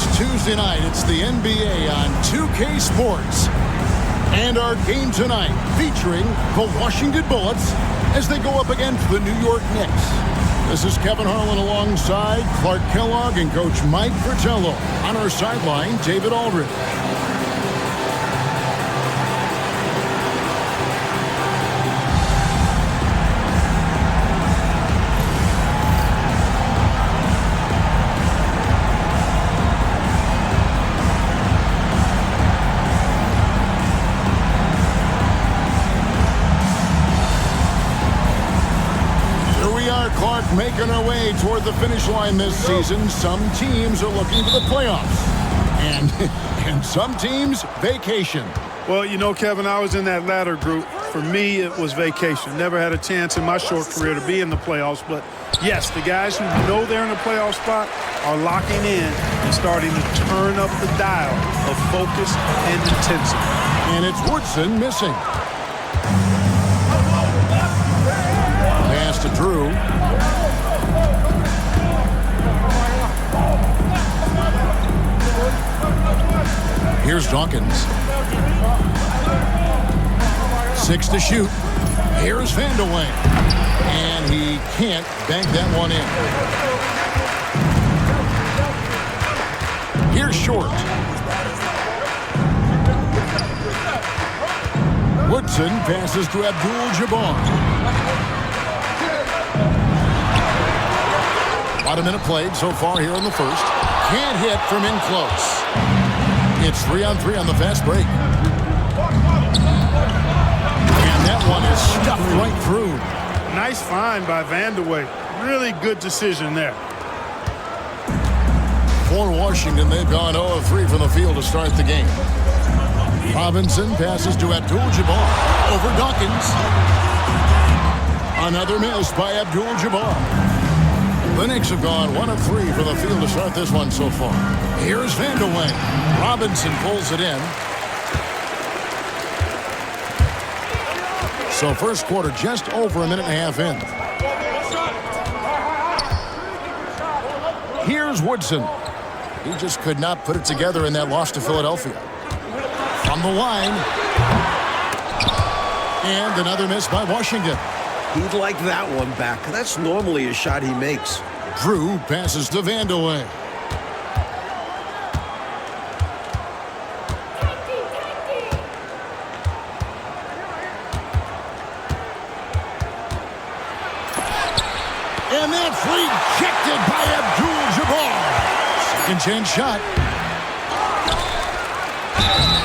It's Tuesday night. It's the NBA on 2K Sports. And our game tonight featuring the Washington Bullets as they go up against the New York Knicks. This is Kevin Harlan alongside Clark Kellogg and Coach Mike Fratello. On our sideline, David Aldridge. Clark making our way toward the finish line this season. Some teams are looking for the playoffs. And some teams, vacation. Well, you know, Kevin, I was in that latter group. For me, it was vacation. Never had a chance in my short career to be in the playoffs. But, yes, the guys who know they're in a playoff spot are locking in and starting to turn up the dial of focus and intensity. And it's Woodson missing. Pass to Drew. Here's Dawkins. 6 to shoot. Here's Vandeweghe. And he can't bank that one in. Here's Short. Woodson passes to Abdul-Jabbar. About a minute played so far here in the first. Can't hit from in close. It's 3-on-3 on the fast break. And that one is stuffed right through. Nice find by Vandeweghe. Really good decision there. For Washington, they've gone 0 of 3 from the field to start the game. Robinson passes to Abdul-Jabbar. Over Dawkins. Another miss by Abdul-Jabbar. The Knicks have gone 1 of 3 from the field to start this one so far. Here's Vandeweghe. Robinson pulls it in. So first quarter just over a minute and a half in. Here's Woodson. He just could not put it together in that loss to Philadelphia. From the line. And another miss by Washington. He'd like that one back. That's normally a shot he makes. Drew passes to Vandeweghe. And that's rejected by Abdul-Jabbar. Second chance shot.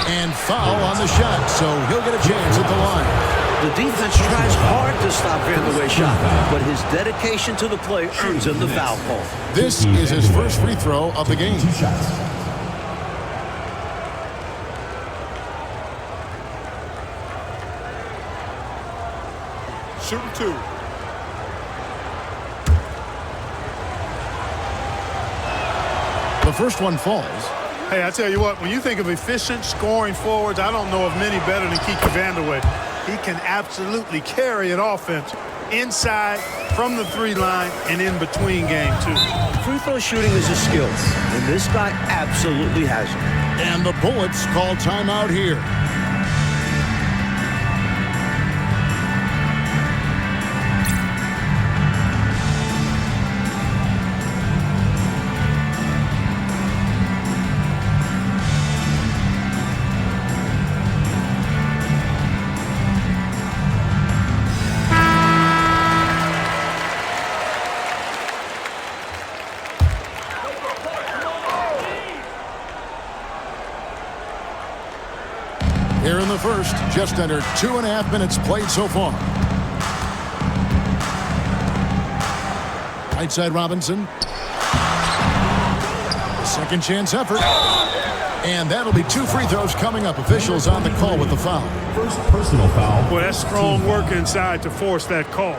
And foul on the shot, so he'll get a chance at the line. The defense tries hard to stop Vandeweghe's shot, but his dedication to the play earns him the foul call. This is his first free throw of the game. Shooting 2. The first one falls. Hey, I tell you what, when you think of efficient scoring forwards, I don't know of many better than Kiki Vandeweghe. He can absolutely carry an offense inside, from the 3-line, and in between game, too. Free throw shooting is a skill, and this guy absolutely has it. And the Bullets call timeout here. Here in the first, just under 2.5 minutes played so far. Right side Robinson. Second chance effort. And that'll be 2 free throws coming up. Officials on the call with the foul. First personal foul. Boy, that's strong work inside to force that call.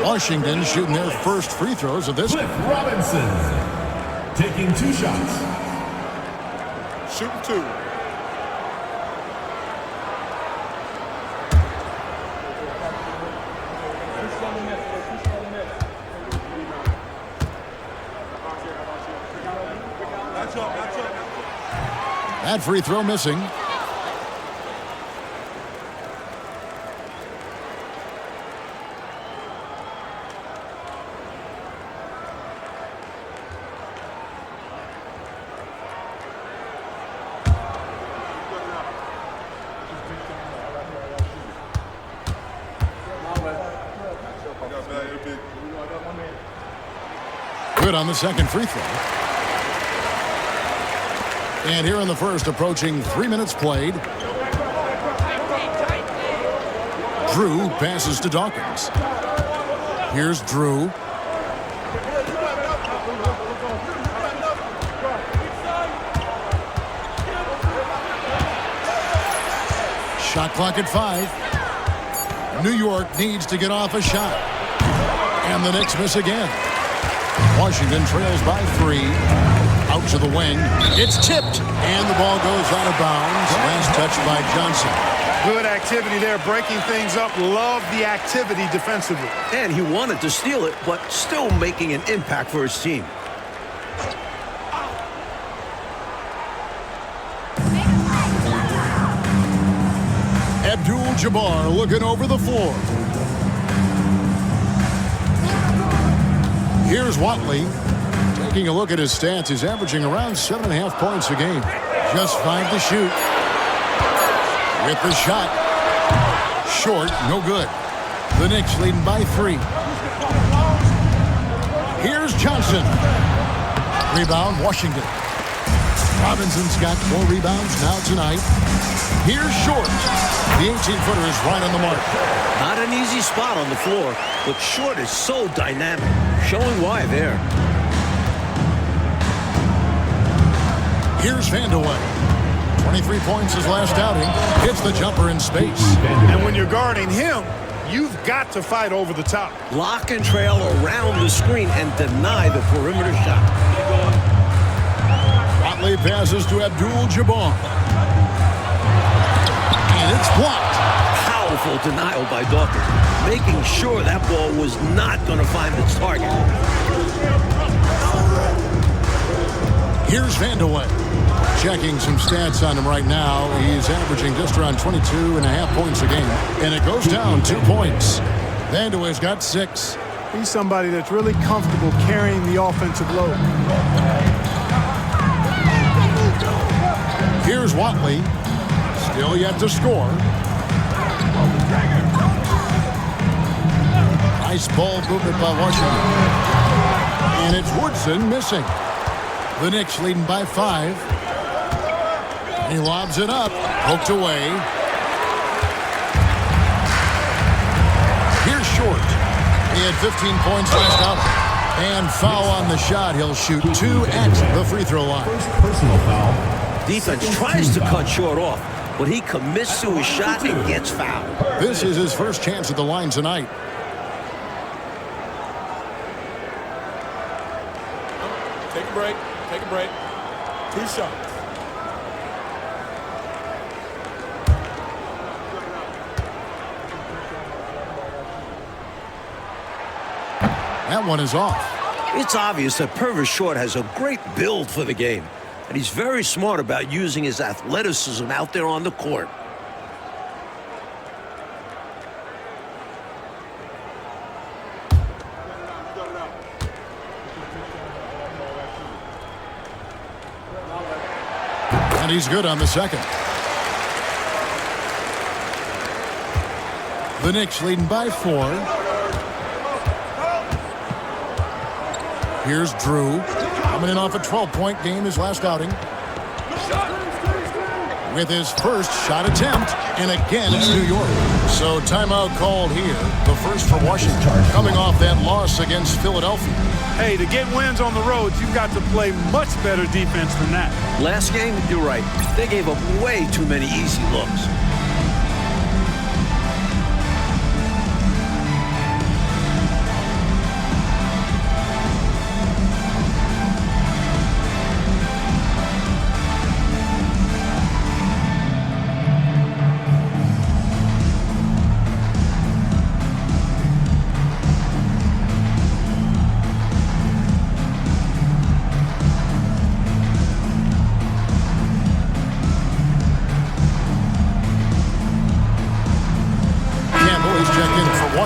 Washington shooting their first free throws of this. Cliff Robinson taking 2 shots. Shooting 2. Match up. That free throw missing. Good on the second free throw. And here in the first, approaching 3 minutes played. Drew passes to Dawkins. Here's Drew. Shot clock at 5. New York needs to get off a shot. And the Knicks miss again. Washington trails by 3. Out to the wing. It's tipped. And the ball goes out of bounds. Last touch by Johnson. Good activity there, breaking things up. Love the activity defensively. And he wanted to steal it, but still making an impact for his team. Abdul-Jabbar looking over the floor. Here's Watley. Taking a look at his stats, he's averaging around 7.5 points a game. Just 5 to shoot. With the shot. Short, no good. The Knicks leading by 3. Here's Johnson. Rebound, Washington. Robinson's got 4 rebounds now tonight. Here's Short. The 18-footer is right on the mark. Not an easy spot on the floor, but Short is so dynamic. Showing why there. Here's Vandeweghe. 23 points his last outing. Hits the jumper in space. And when you're guarding him, you've got to fight over the top. Lock and trail around the screen and deny the perimeter shot. Watley passes to Abdul-Jabbar. And it's blocked. Powerful denial by Dawkins, making sure that ball was not going to find its target. Here's Vandeweghe. Checking some stats on him right now. He's averaging just around 22.5 points a game. And it goes down 2 points. Vandeweghe's got 6. He's somebody that's really comfortable carrying the offensive load. Here's Watley. Still yet to score. Nice ball movement by Washington. And it's Woodson missing. The Knicks leading by 5. He lobs it up. Poked away. Here's Short. He had 15 points last out. And foul on the shot. He'll shoot 2 at the free throw line. First personal foul. Defense tries to cut Short off, but he commits to his shot and gets fouled. This is his first chance at the line tonight. Take a break. Take a break. 2 shots. That one is off. It's obvious that Purvis Short has a great build for the game, and he's very smart about using his athleticism out there on the court. And he's good on the second. The Knicks leading by 4. Here's Drew. Coming in off a 12-point game his last outing. With his first shot attempt. And again, it's New York. So timeout called here. The first for Washington. Coming off that loss against Philadelphia. Hey, to get wins on the road, you've got to play much better defense than that. Last game, you're right. They gave up way too many easy looks.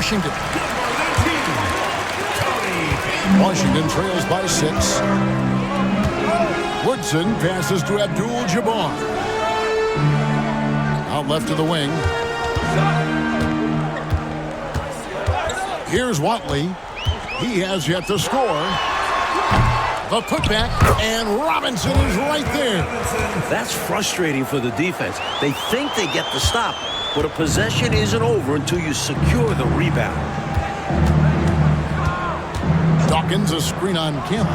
Washington. Washington trails by 6. Woodson passes to Abdul-Jabbar. Out left to the wing. Here's Watley. He has yet to score. The putback, and Robinson is right there. That's frustrating for the defense. They think they get the stop, but a possession isn't over until you secure the rebound. Dawkins, a screen on Campbell.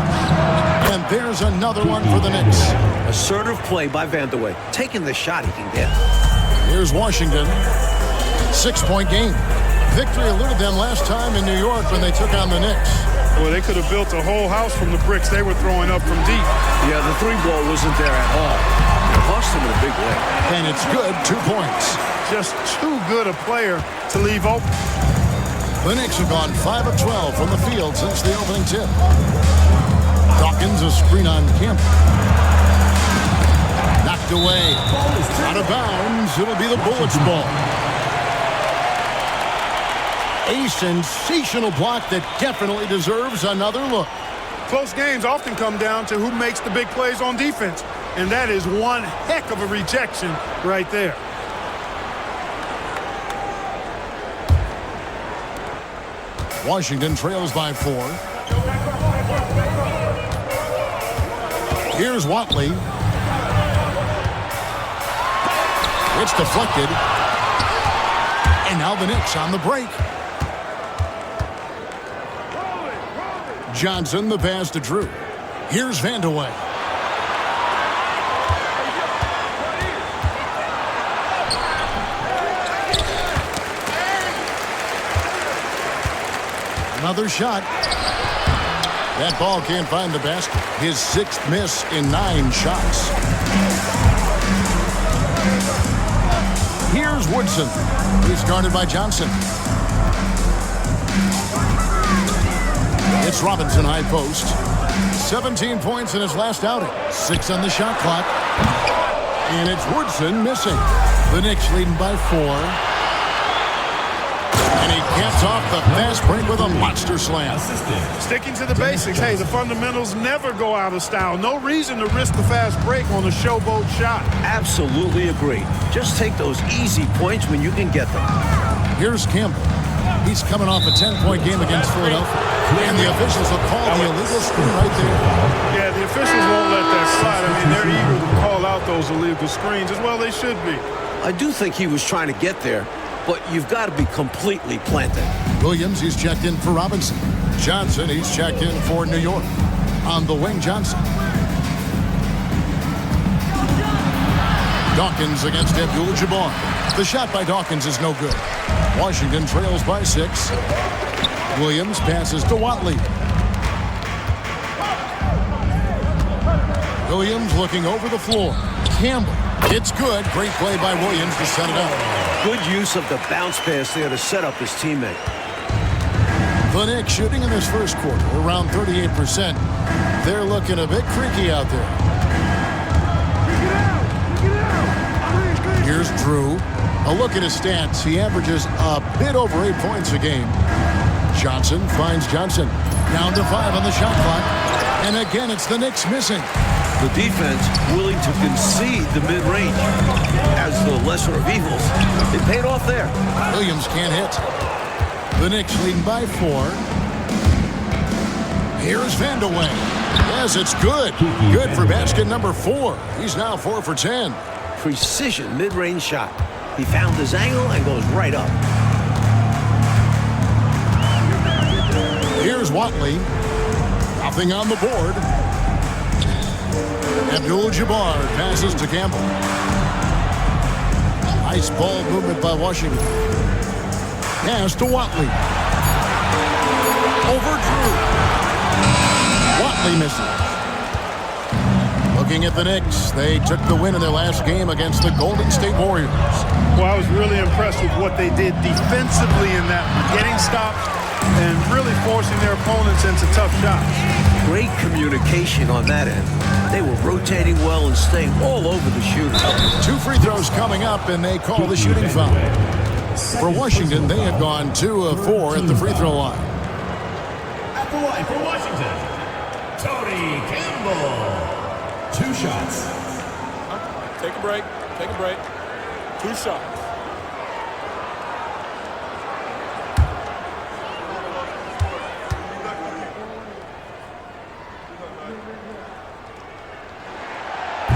And there's another one for the Knicks. Assertive play by Vanderway, taking the shot he can get. Here's Washington. 6-point game. Victory eluded them last time in New York when they took on the Knicks. Well, they could have built a whole house from the bricks they were throwing up from deep. Yeah, the 3-ball wasn't there at all. It cost them in a big way. And it's good, 2 points. Just too good a player to leave open. The Knicks have gone 5 of 12 from the field since the opening tip. Dawkins, a screen on Campbell. Knocked away. Out of bounds. It'll be the Bullets' ball. A sensational block that definitely deserves another look. Close games often come down to who makes the big plays on defense. And that is one heck of a rejection right there. Washington trails by 4. Here's Watley. It's deflected. And now the Knicks on the break. Johnson, the pass to Drew. Here's Vandeweghe. Another shot. That ball can't find the basket. His 6th miss in 9 shots. Here's Woodson. He's guarded by Johnson. It's Robinson high post. 17 points in his last outing. 6 on the shot clock. And it's Woodson missing. The Knicks leading by 4. And he gets off the fast break with a monster slam. Sticking to the basics. Hey, the fundamentals never go out of style. No reason to risk the fast break on a showboat shot. Absolutely agree. Just take those easy points when you can get them. Here's Campbell. He's coming off a 10-point game against Philadelphia. And the officials have called the illegal screen right there. Yeah, the officials won't let that slide. I mean, they're eager to call out those illegal screens as well. They should be. I do think he was trying to get there, but you've got to be completely planted. Williams, he's checked in for Robinson. Johnson, he's checked in for New York. On the wing, Johnson. Dawkins against Abdul-Jabbar. The shot by Dawkins is no good. Washington trails by 6. Williams passes to Watley. Williams looking over the floor. Campbell. It's good. Great play by Williams to set it up. Good use of the bounce pass there to set up his teammate. The Knicks shooting in this first quarter around 38%. They're looking a bit creaky out there. Here's Drew. A look at his stats. He averages a bit over 8 points a game. Johnson finds Johnson. Down to 5 on the shot clock. And again, it's the Knicks missing. The defense willing to concede the mid-range as the lesser of evils. It paid off there. Williams can't hit. The Knicks leading by 4. Here's Vandeweghe. Yes, it's good. Good for basket number 4. He's now 4 for 10. Precision mid-range shot. He found his angle and goes right up. Here's Watley. Nothing on the board. Abdul-Jabbar passes to Campbell. Nice ball movement by Washington. Pass to Watley. Over Drew. Watley misses. Looking at the Knicks, they took the win in their last game against the Golden State Warriors. Well, I was really impressed with what they did defensively in that, getting stops and really forcing their opponents into tough shots. Great communication on that end. They were rotating well and staying all over the shooter. 2 free throws coming up, and they call the shooting foul. For Washington, they have gone 2 of 4 at the free throw line. At the line for Washington, Tony Campbell. 2 shots. Take a break. Take a break. 2 shots.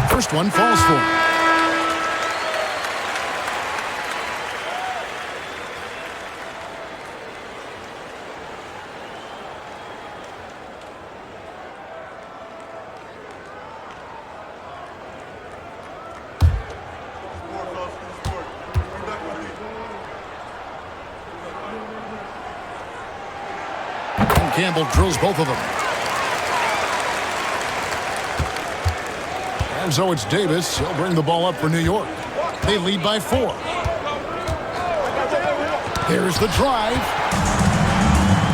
First one falls for him. Campbell drills both of them. And so it's Davis. He'll bring the ball up for New York. They lead by 4. There's the drive.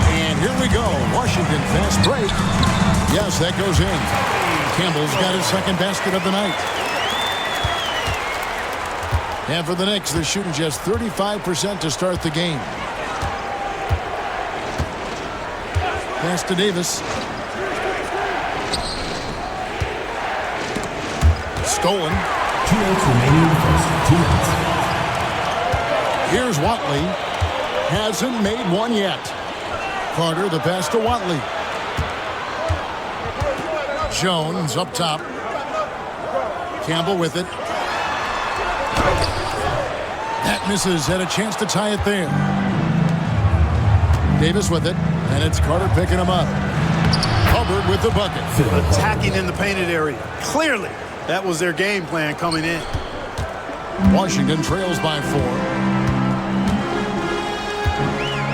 And here we go. Washington fast break. Yes, that goes in. Campbell's got his second basket of the night. And for the Knicks, they're shooting just 35% to start the game. Pass to Davis. Stolen. 2 minutes remaining in the first. 2 minutes. Here's Watley. Hasn't made one yet. Carter, the pass to Watley. Jones up top. Campbell with it. That misses. Had a chance to tie it there. Davis with it. And it's Carter picking him up. Hubbard with the bucket. Attacking in the painted area. Clearly, that was their game plan coming in. Washington trails by 4.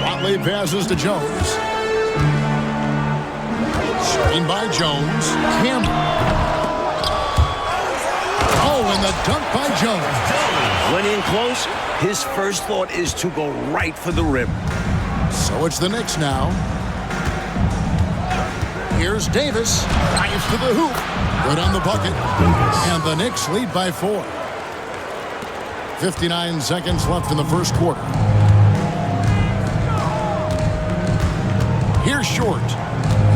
Watley passes to Jones. Screen by Jones. Campbell. Oh, and the dunk by Jones. When in close, his first thought is to go right for the rim. So it's the Knicks now. Here's Davis. Drives to the hoop. Good on the bucket. And the Knicks lead by 4. 59 seconds left in the first quarter. Here's Short.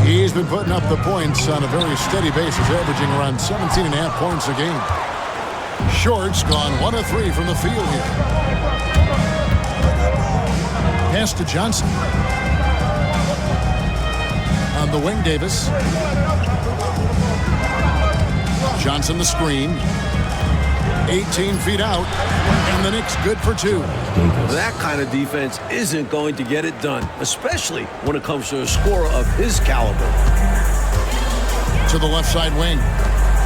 He's been putting up the points on a very steady basis, averaging around 17.5 points a game. Short's gone 1 of 3 from the field here. Pass to Johnson. On the wing, Davis. Johnson the screen. 18 feet out. And the Knicks good for 2. That kind of defense isn't going to get it done, especially when it comes to a scorer of his caliber. To the left side wing.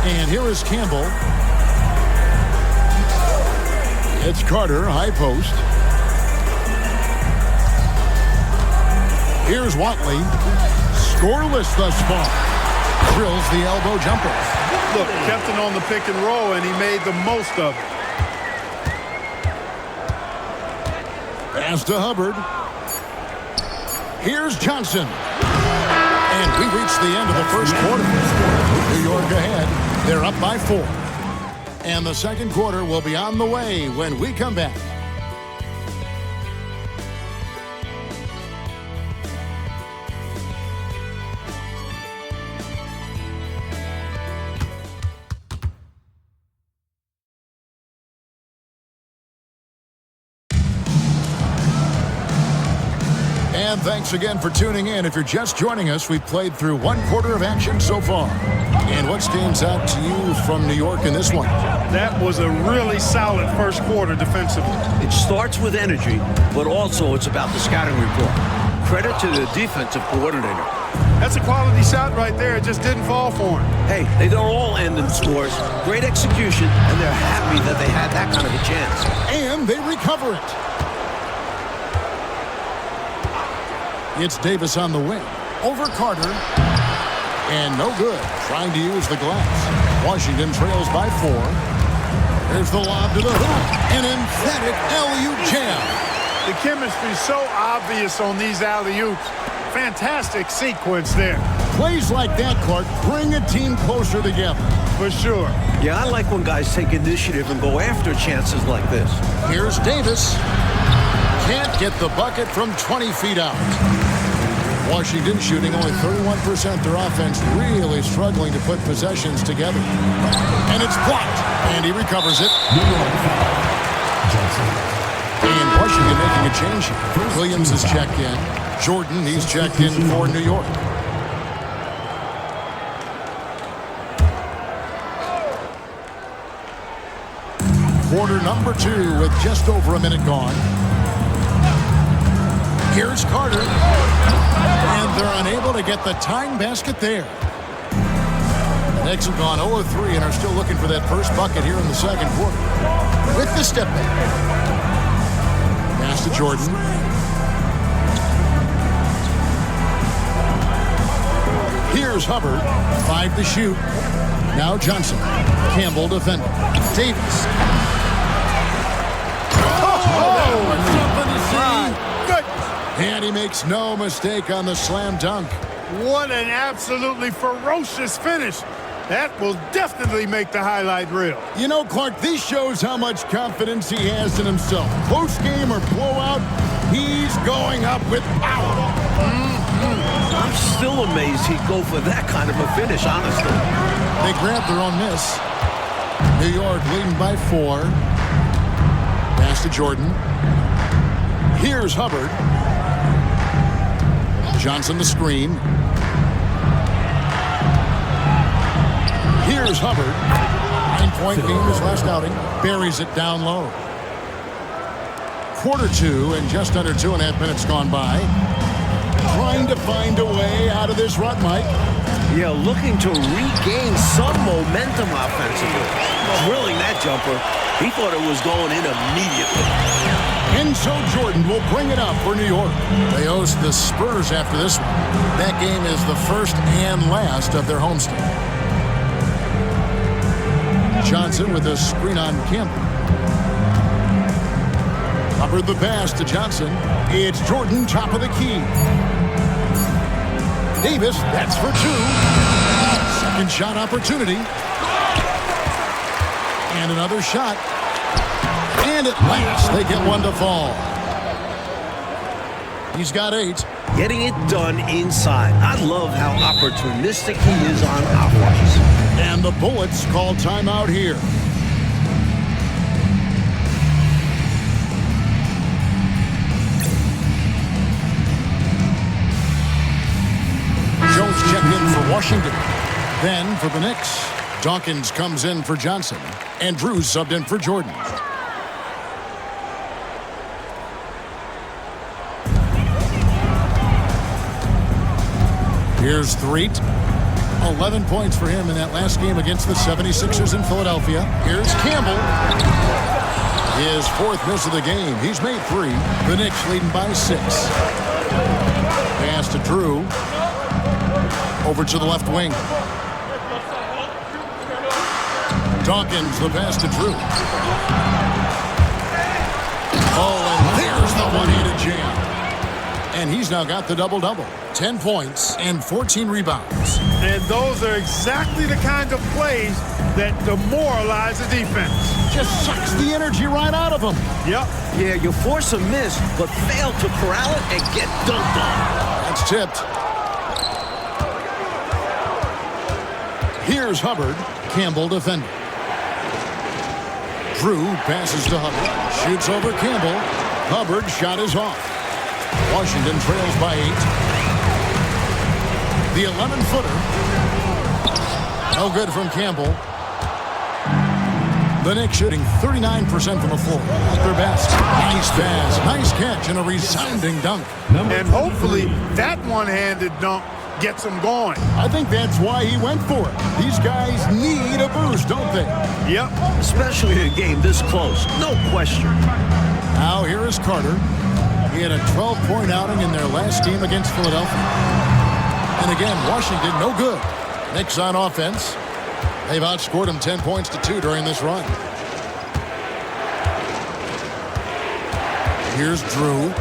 And here is Campbell. It's Carter, high post. Here's Watley. Scoreless thus far. Drills the elbow jumper. Look, kept it on the pick and roll, and he made the most of it. Pass to Hubbard. Here's Johnson. And we reach the end of the first quarter. New York ahead. They're up by 4. And the second quarter will be on the way when we come back. And thanks again for tuning in. If you're just joining us, we've played through 1 quarter of action so far. And what stands out to you from New York in this one? That was a really solid first quarter defensively. It starts with energy, but also it's about the scouting report. Credit to the defensive coordinator. That's a quality shot right there. It just didn't fall for him. Hey, they don't all end in scores. Great execution, and they're happy that they had that kind of a chance. And they recover it. It's Davis on the wing. Over Carter. And no good. Trying to use the glass. Washington trails by 4. There's the lob to the hoop. An emphatic alley-oop jam. The chemistry's so obvious on these alley-oops. Fantastic sequence there. Plays like that, Clark, bring a team closer together. For sure. Yeah, I like when guys take initiative and go after chances like this. Here's Davis. Can't get the bucket from 20 feet out. Washington shooting only 31%. Their offense really struggling to put possessions together. And it's blocked. And he recovers it. And Washington making a change here. Williams is checked in. Jordan, he's checked in for New York. Quarter number 2 with just over a minute gone. Here's Carter. And they're unable to get the tying basket there. The Knicks have gone 0-3 and are still looking for that first bucket here in the second quarter. With the step back. Pass to Jordan. Here's Hubbard. 5 to shoot. Now Johnson. Campbell defending. Davis. And he makes no mistake on the slam dunk. What an absolutely ferocious finish. That will definitely make the highlight reel. You know, Clark, this shows how much confidence he has in himself. Close game or blowout, he's going up with power. I'm still amazed he'd go for that kind of a finish, honestly. They grab their own miss. New York leading by 4. Pass to Jordan. Here's Hubbard. Johnson the screen. Here's Hubbard. 9-point game his last outing. Buries it down low. Quarter 2 and just under 2.5 minutes gone by. Trying to find a way out of this rut, Mike. Yeah, looking to regain some momentum offensively. Drilling that jumper, he thought it was going in immediately. And so Jordan will bring it up for New York. They host the Spurs after this one. That game is the first and last of their homestand. Johnson with a screen on Campbell. Hubbard the pass to Johnson. It's Jordan, top of the key. Davis, that's for 2. Second shot opportunity. And another shot. And at last, they get one to fall. He's got 8. Getting it done inside. I love how opportunistic he is on offense. And the Bullets call timeout here. Jones checked in for Washington. Then for the Knicks, Dawkins comes in for Johnson. And Drews subbed in for Jordan. Here's Threet. 11 points for him in that last game against the 76ers in Philadelphia. Here's Campbell. His 4th miss of the game. He's made 3. The Knicks leading by 6. Pass to Drew. Over to the left wing. Dawkins, the pass to Drew. Oh, and there's the one-handed jam. And he's now got the double-double. 10 points and 14 rebounds. And those are exactly the kind of plays that demoralize the defense. Just sucks the energy right out of them. Yep. Yeah, you force a miss, but fail to corral it and get dunked on. That's tipped. Here's Hubbard. Campbell defending. Drew passes to Hubbard. Shoots over Campbell. Hubbard shot is off. Washington trails by 8. The 11-footer. No good from Campbell. The Knicks shooting 39% from the floor at their best. Nice pass, nice catch, and a resounding dunk. And hopefully that one-handed dunk gets them going. I think that's why he went for it. These guys need a boost, don't they? Yep. Especially in a game this close. No question. Now here is Carter. He had a 12-point outing in their last game against Philadelphia. And again, Washington, no good. Knicks on offense. They've outscored them 10 points to 2 during this run. Here's Drew.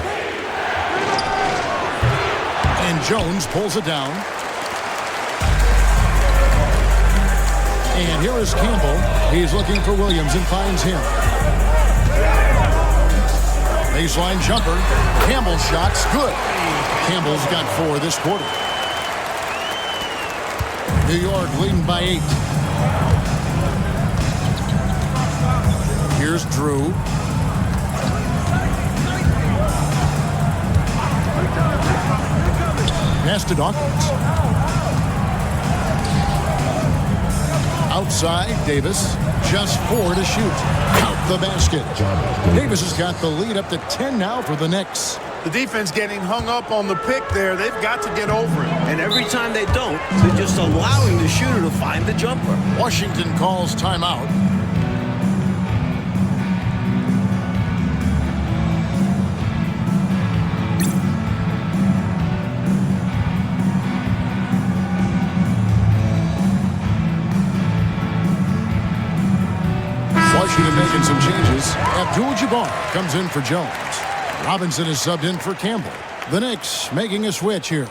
And Jones pulls it down. And here is Campbell. He's looking for Williams and finds him. Baseline jumper. Campbell's shot's good. Campbell's got 4 this quarter. New York leading by 8. Here's Drew. Pass to Dawkins. Outside, Davis. Just 4 to shoot. Count the basket. Davis has got the lead up to 10 now for the Knicks. The defense getting hung up on the pick there. They've got to get over it. And every time they don't, they're just allowing the shooter to find the jumper. Washington calls timeout. Washington making some changes. Abdul-Jabbar comes in for Jones. Robinson is subbed in for Campbell. The Knicks making a switch here.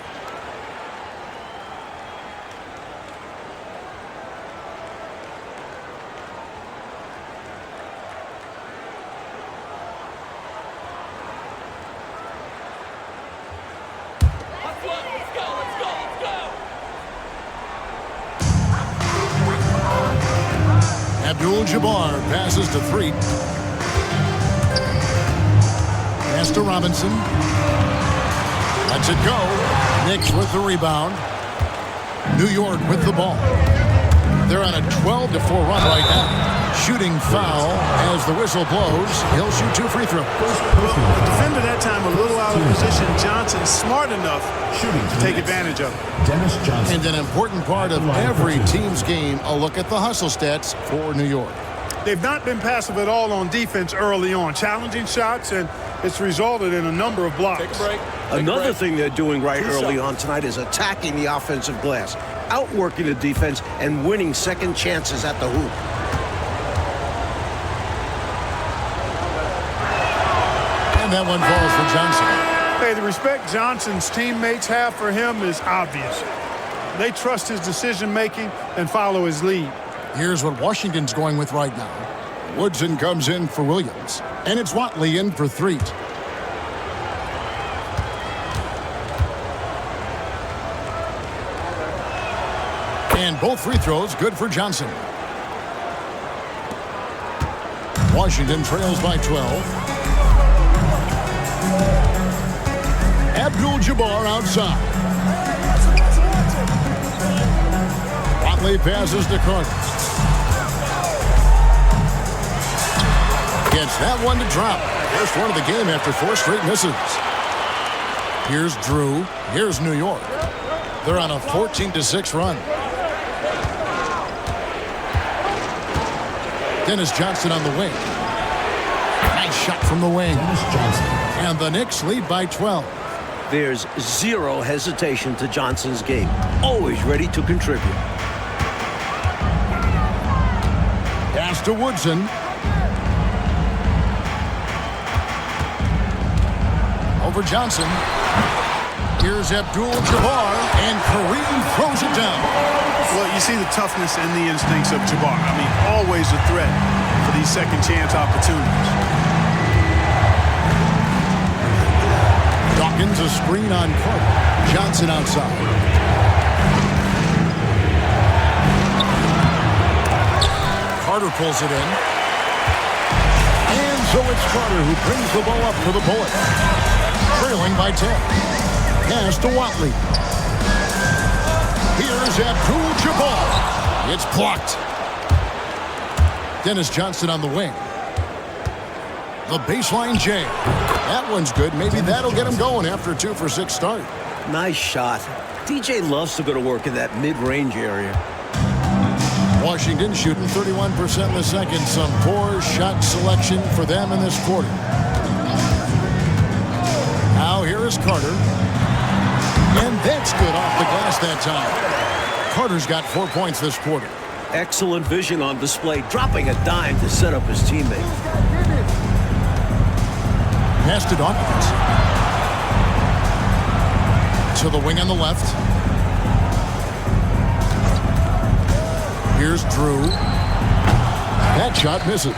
Abdul-Jabbar passes to 3. Pass to Robinson. Lets it go. Knicks with the rebound. New York with the ball. They're on a 12-4 run right now. Shooting foul as the whistle blows. He'll shoot 2 free throws. Well, the defender that time a little out of position. Johnson smart enough to take advantage of it. Dennis Johnson. And an important part of every team's game, a look at the hustle stats for New York. They've not been passive at all on defense early on. Challenging shots, and it's resulted in a number of blocks. Take a break. Another thing they're doing right early on tonight is attacking the offensive glass, outworking the defense, and winning second chances at the hoop. And that one falls for Johnson. Hey, the respect Johnson's teammates have for him is obvious. They trust his decision-making and follow his lead. Here's what Washington's going with right now. Woodson comes in for Williams. And it's Watley in for Threet. And both free throws good for Johnson. Washington trails by 12. Abdul-Jabbar outside. Watley passes to Carter. Gets that one to drop. First one of the game after 4 straight misses. Here's Drew. Here's New York. They're on a 14-6 run. Dennis Johnson on the wing. Nice shot from the wing. Dennis Johnson. And the Knicks lead by 12. There's zero hesitation to Johnson's game. Always ready to contribute. Pass to Woodson. Over Johnson. Here's Abdul-Jabbar, and Kareem throws it down. Well, you see the toughness and the instincts of Jabbar. I mean, always a threat for these second chance opportunities. Dawkins a screen on Carter. Johnson outside. Carter pulls it in. And so it's Carter who brings the ball up for the Bullets. Trailing by 10. Pass to Watley. Here's Abdul-Jabbar. It's blocked. Dennis Johnson on the wing. The baseline J. That one's good. Maybe that'll get him going after a 2-for-6 start. Nice shot. DJ loves to go to work in that mid-range area. Washington shooting 31% in the second. Some poor shot selection for them in this quarter. Now here is Carter. And that's good off the glass that time. Carter's got 4 points this quarter. Excellent vision on display, dropping a dime to set up his teammate. Pass to Dawkins. To the wing on the left. Here's Drew. That shot misses.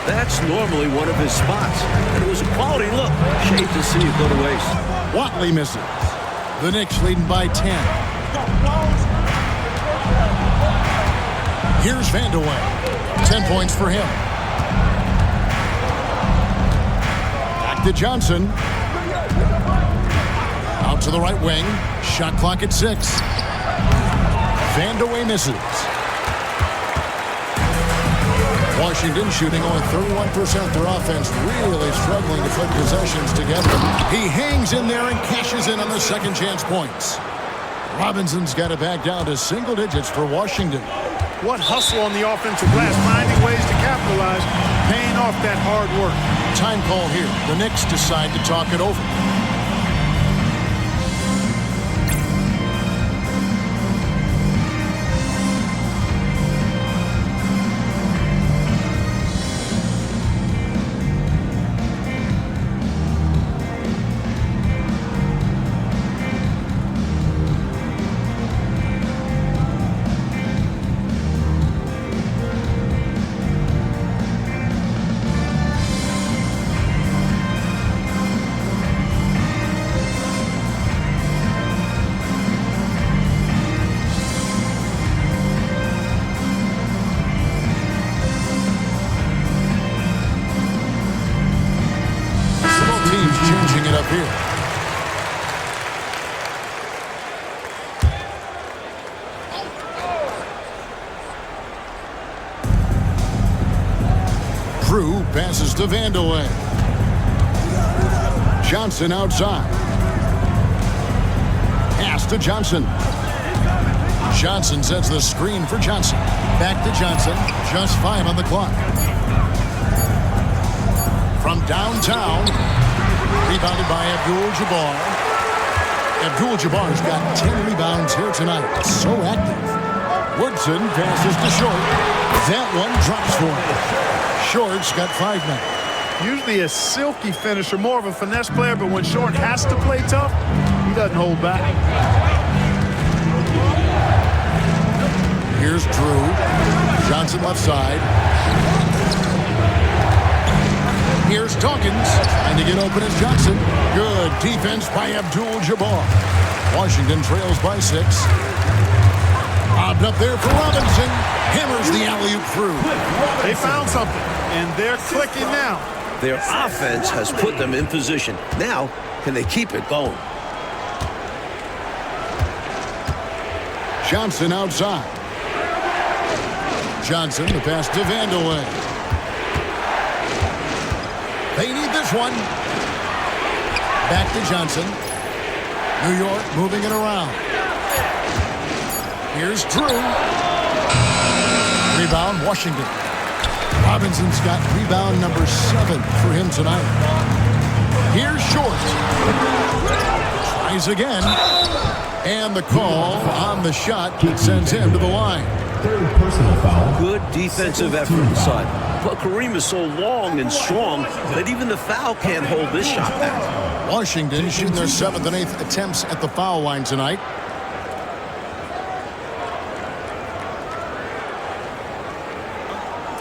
That's normally one of his spots. And it was a quality look. Shame to see it go to waste. Watley misses. The Knicks leading by 10. Here's Vandeweghe. 10 points for him. Back to Johnson. Out to the right wing. Shot clock at 6. Vandeweghe misses. Washington shooting only 31% of their offense, really struggling to put possessions together. He hangs in there and cashes in on the second chance points. Robinson's got it back down to single digits for Washington. What hustle on the offensive glass, finding ways to capitalize, paying off that hard work. Time call here. The Knicks decide to talk it over. Changing it up here. Drew passes to Vandeweghe. Johnson outside. Pass to Johnson. Johnson sets the screen for Johnson. Back to Johnson. Just 5 on the clock. From downtown. Rebounded by Abdul-Jabbar. Abdul-Jabbar's got 10 rebounds here tonight. So active. Woodson passes to Short. That one drops for him. Short's got 5 now. Usually a silky finisher, more of a finesse player, but when Short has to play tough, he doesn't hold back. Here's Drew. Johnson left side. Here's Dawkins, trying to get open as Johnson. Good defense by Abdul-Jabbar. Washington trails by 6. Bobbed up there for Robinson. Hammers the alley-oop through. They found something, and they're clicking now. Their offense has put them in position. Now, can they keep it going? Johnson outside. Johnson, the pass to Vandeweghe. They need this one. Back to Johnson. New York moving it around. Here's Drew. Rebound, Washington. Robinson's got rebound number 7 for him tonight. Here's Short. Tries again. And the call on the shot sends him to the line. Third personal foul. Good defensive effort inside. But Kareem is so long and strong that even the foul can't hold this shot back. Washington shooting their 7th and 8th attempts at the foul line tonight.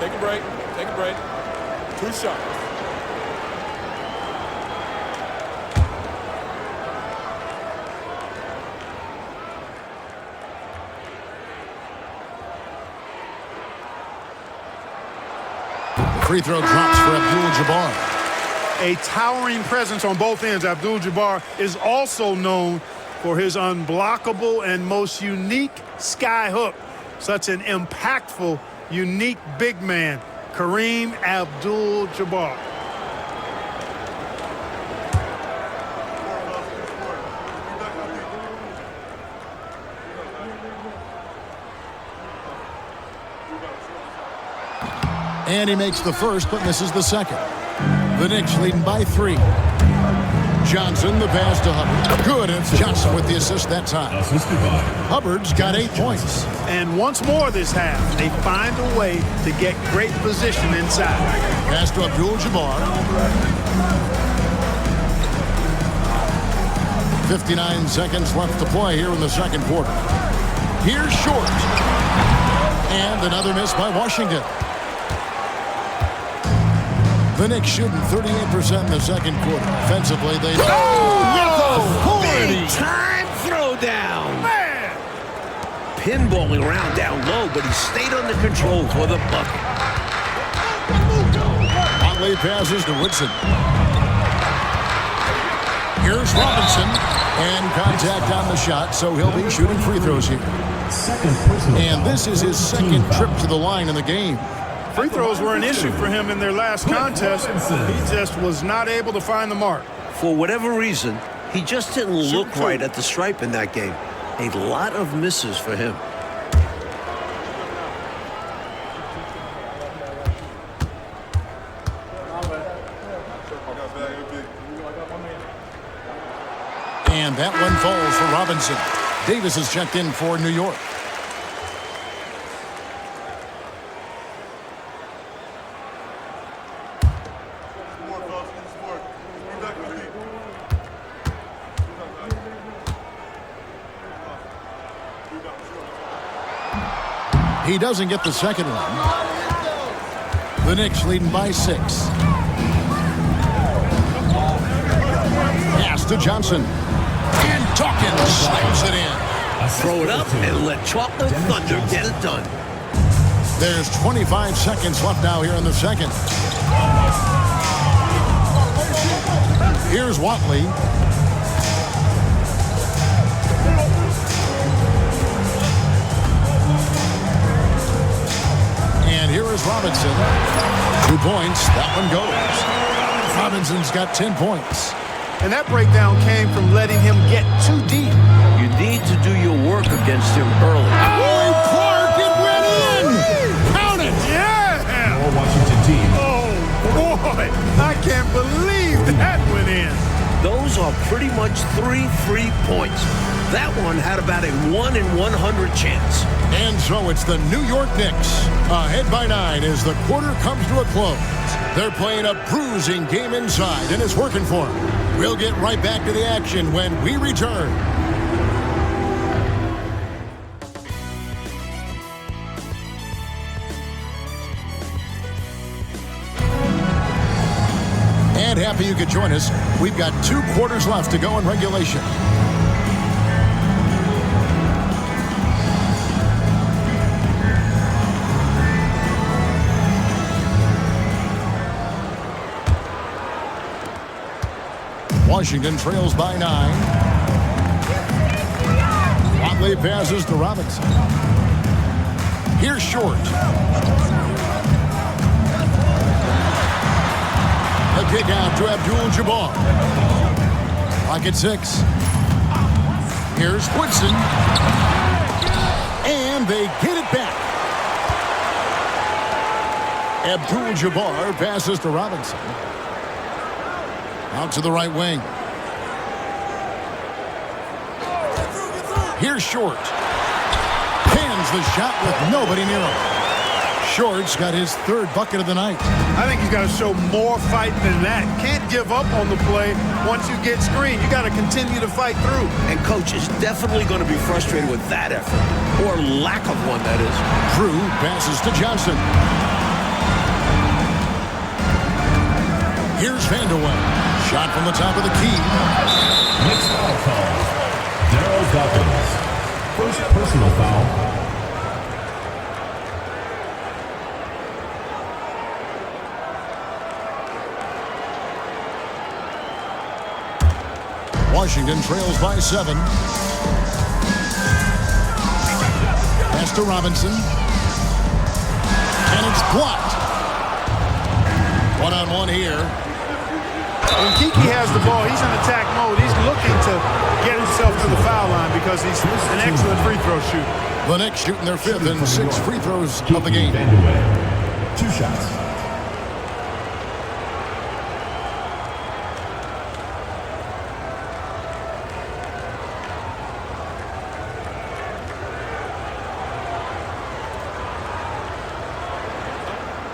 Take a break. Take a break. 2 shots. Free throw drops for Abdul-Jabbar. A towering presence on both ends. Abdul-Jabbar is also known for his unblockable and most unique sky hook. Such an impactful, unique big man, Kareem Abdul-Jabbar. And he makes the first, but misses the second. The Knicks leading by 3. Johnson, the pass to Hubbard. Good, and it's Johnson with the assist that time. Assisted by Hubbard's got 8 points. And once more this half, they find a way to get great position inside. Pass to Abdul-Jabbar. 59 seconds left to play here in the second quarter. Here's Short. And another miss by Washington. The Knicks shooting 38% in the second quarter. Offensively, they... Big time throwdown. Man! Pinballing around down low, but he stayed under control for the bucket. Watley passes to Woodson. Here's Robinson. And contact on the shot, so he'll be shooting free throws here. And this is his second trip to the line in the game. Free throws were an issue for him in their last contest. He just was not able to find the mark. For whatever reason, he just didn't look right at the stripe in that game. A lot of misses for him. And that one falls for Robinson. Davis is checked in for New York. He doesn't get the second one. The Knicks leading by 6. Pass to Johnson. And Dawkins slams it in. Throw it up and let Chocolate Thunder get it done. There's 25 seconds left now here in the second. Here's Watley. And here is Robinson. 2 points. That one goes. Robinson's got 10 points. And that breakdown came from letting him get too deep. You need to do your work against him early. Oh, Clark, it went in! Count it! Yeah! Washington team. Oh, boy! I can't believe that went in. Those are pretty much 3 free points. That one had about a 1 in 100 chance. And so it's the New York Knicks ahead by 9 as the quarter comes to a close. They're playing a bruising game inside, and it's working for them. We'll get right back to the action when we return. And happy you could join us. We've got 2 quarters left to go in regulation. Washington trails by 9. Watley passes to Robinson. Here's Short. A kick out to Abdul-Jabbar. Pocket 6. Here's Woodson. And they get it back. Abdul-Jabbar passes to Robinson. Out to the right wing. Here's Short. Pins the shot with nobody near him. Short's got his 3rd bucket of the night. I think he's got to show more fight than that. Can't give up on the play once you get screened. You got to continue to fight through. And coach is definitely going to be frustrated with that effort. Or lack of one, that is. Drew passes to Johnson. Here's Vanderwell. Shot from the top of the key. Next foul call. Daryl Dawkins. First personal foul. Washington trails by 7. Pass to Robinson. And it's blocked. 1-on-1 here. When Kiki has the ball, he's in attack mode. He's looking to get himself to the foul line because he's an excellent free throw shooter. The Knicks shooting their 5th and 6th free throws of the game. 2 shots.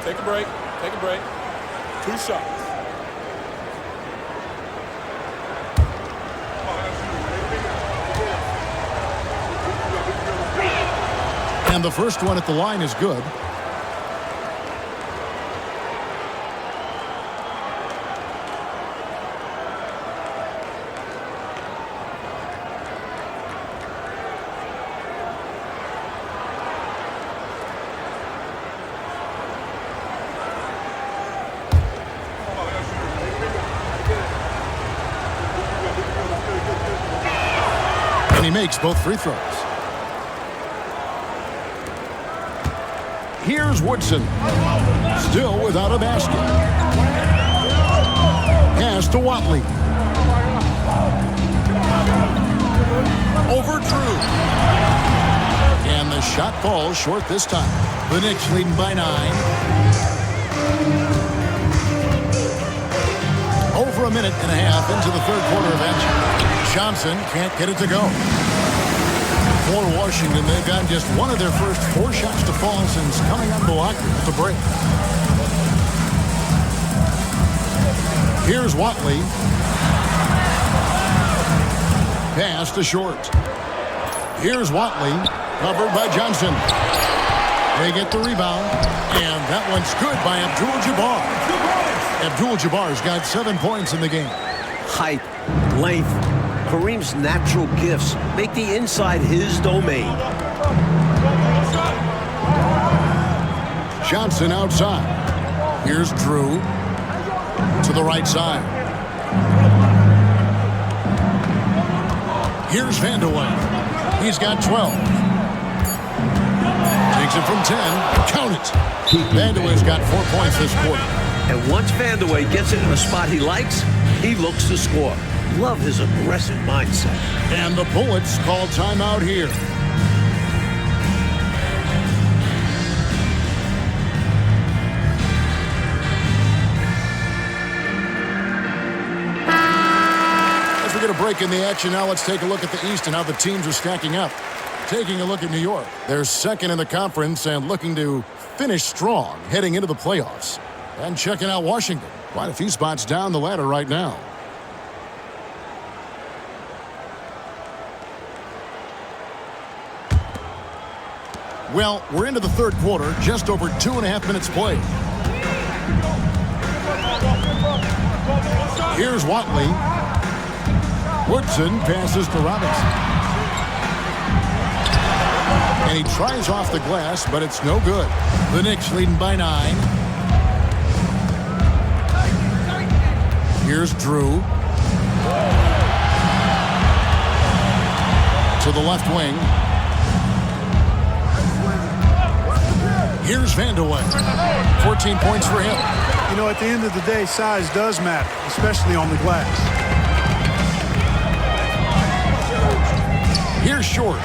Take a break. Take a break. 2 shots. And the first one at the line is good. And he makes both free throws. Here's Woodson. Still without a basket. Pass to Watley. Over Drew. And the shot falls short this time. The Knicks leading by 9. Over a minute and a half into the third quarter of action. Johnson can't get it to go. For Washington, they've gotten just one of their first 4 shots to fall since coming unblocked at the break. Here's Watley. Pass to short. Here's Watley, covered by Johnson. They get the rebound, and that one's good by Abdul-Jabbar. Abdul-Jabbar's got 7 points in the game. Height, length, Kareem's natural gifts make the inside his domain. Johnson outside. Here's Drew to the right side. Here's Vandeweghe. He's got 12. Takes it from 10. Count it. Vandeweghe's got 4 points this quarter. And once Vandeweghe gets it in a spot he likes, he looks to score. Love his aggressive mindset. And the Bullets call timeout here. As we get a break in the action now, let's take a look at the East and how the teams are stacking up. Taking a look at New York. They're second in the conference and looking to finish strong heading into the playoffs. And checking out Washington. Quite a few spots down the ladder right now. Well, we're into the third quarter, just over 2.5 minutes played. Here's Watley. Woodson passes to Robinson. And he tries off the glass, but it's no good. The Knicks leading by 9. Here's Drew. To the left wing. Here's Vandeweghe. 14 points for him. You know, at the end of the day, size does matter, especially on the glass. Here's Short.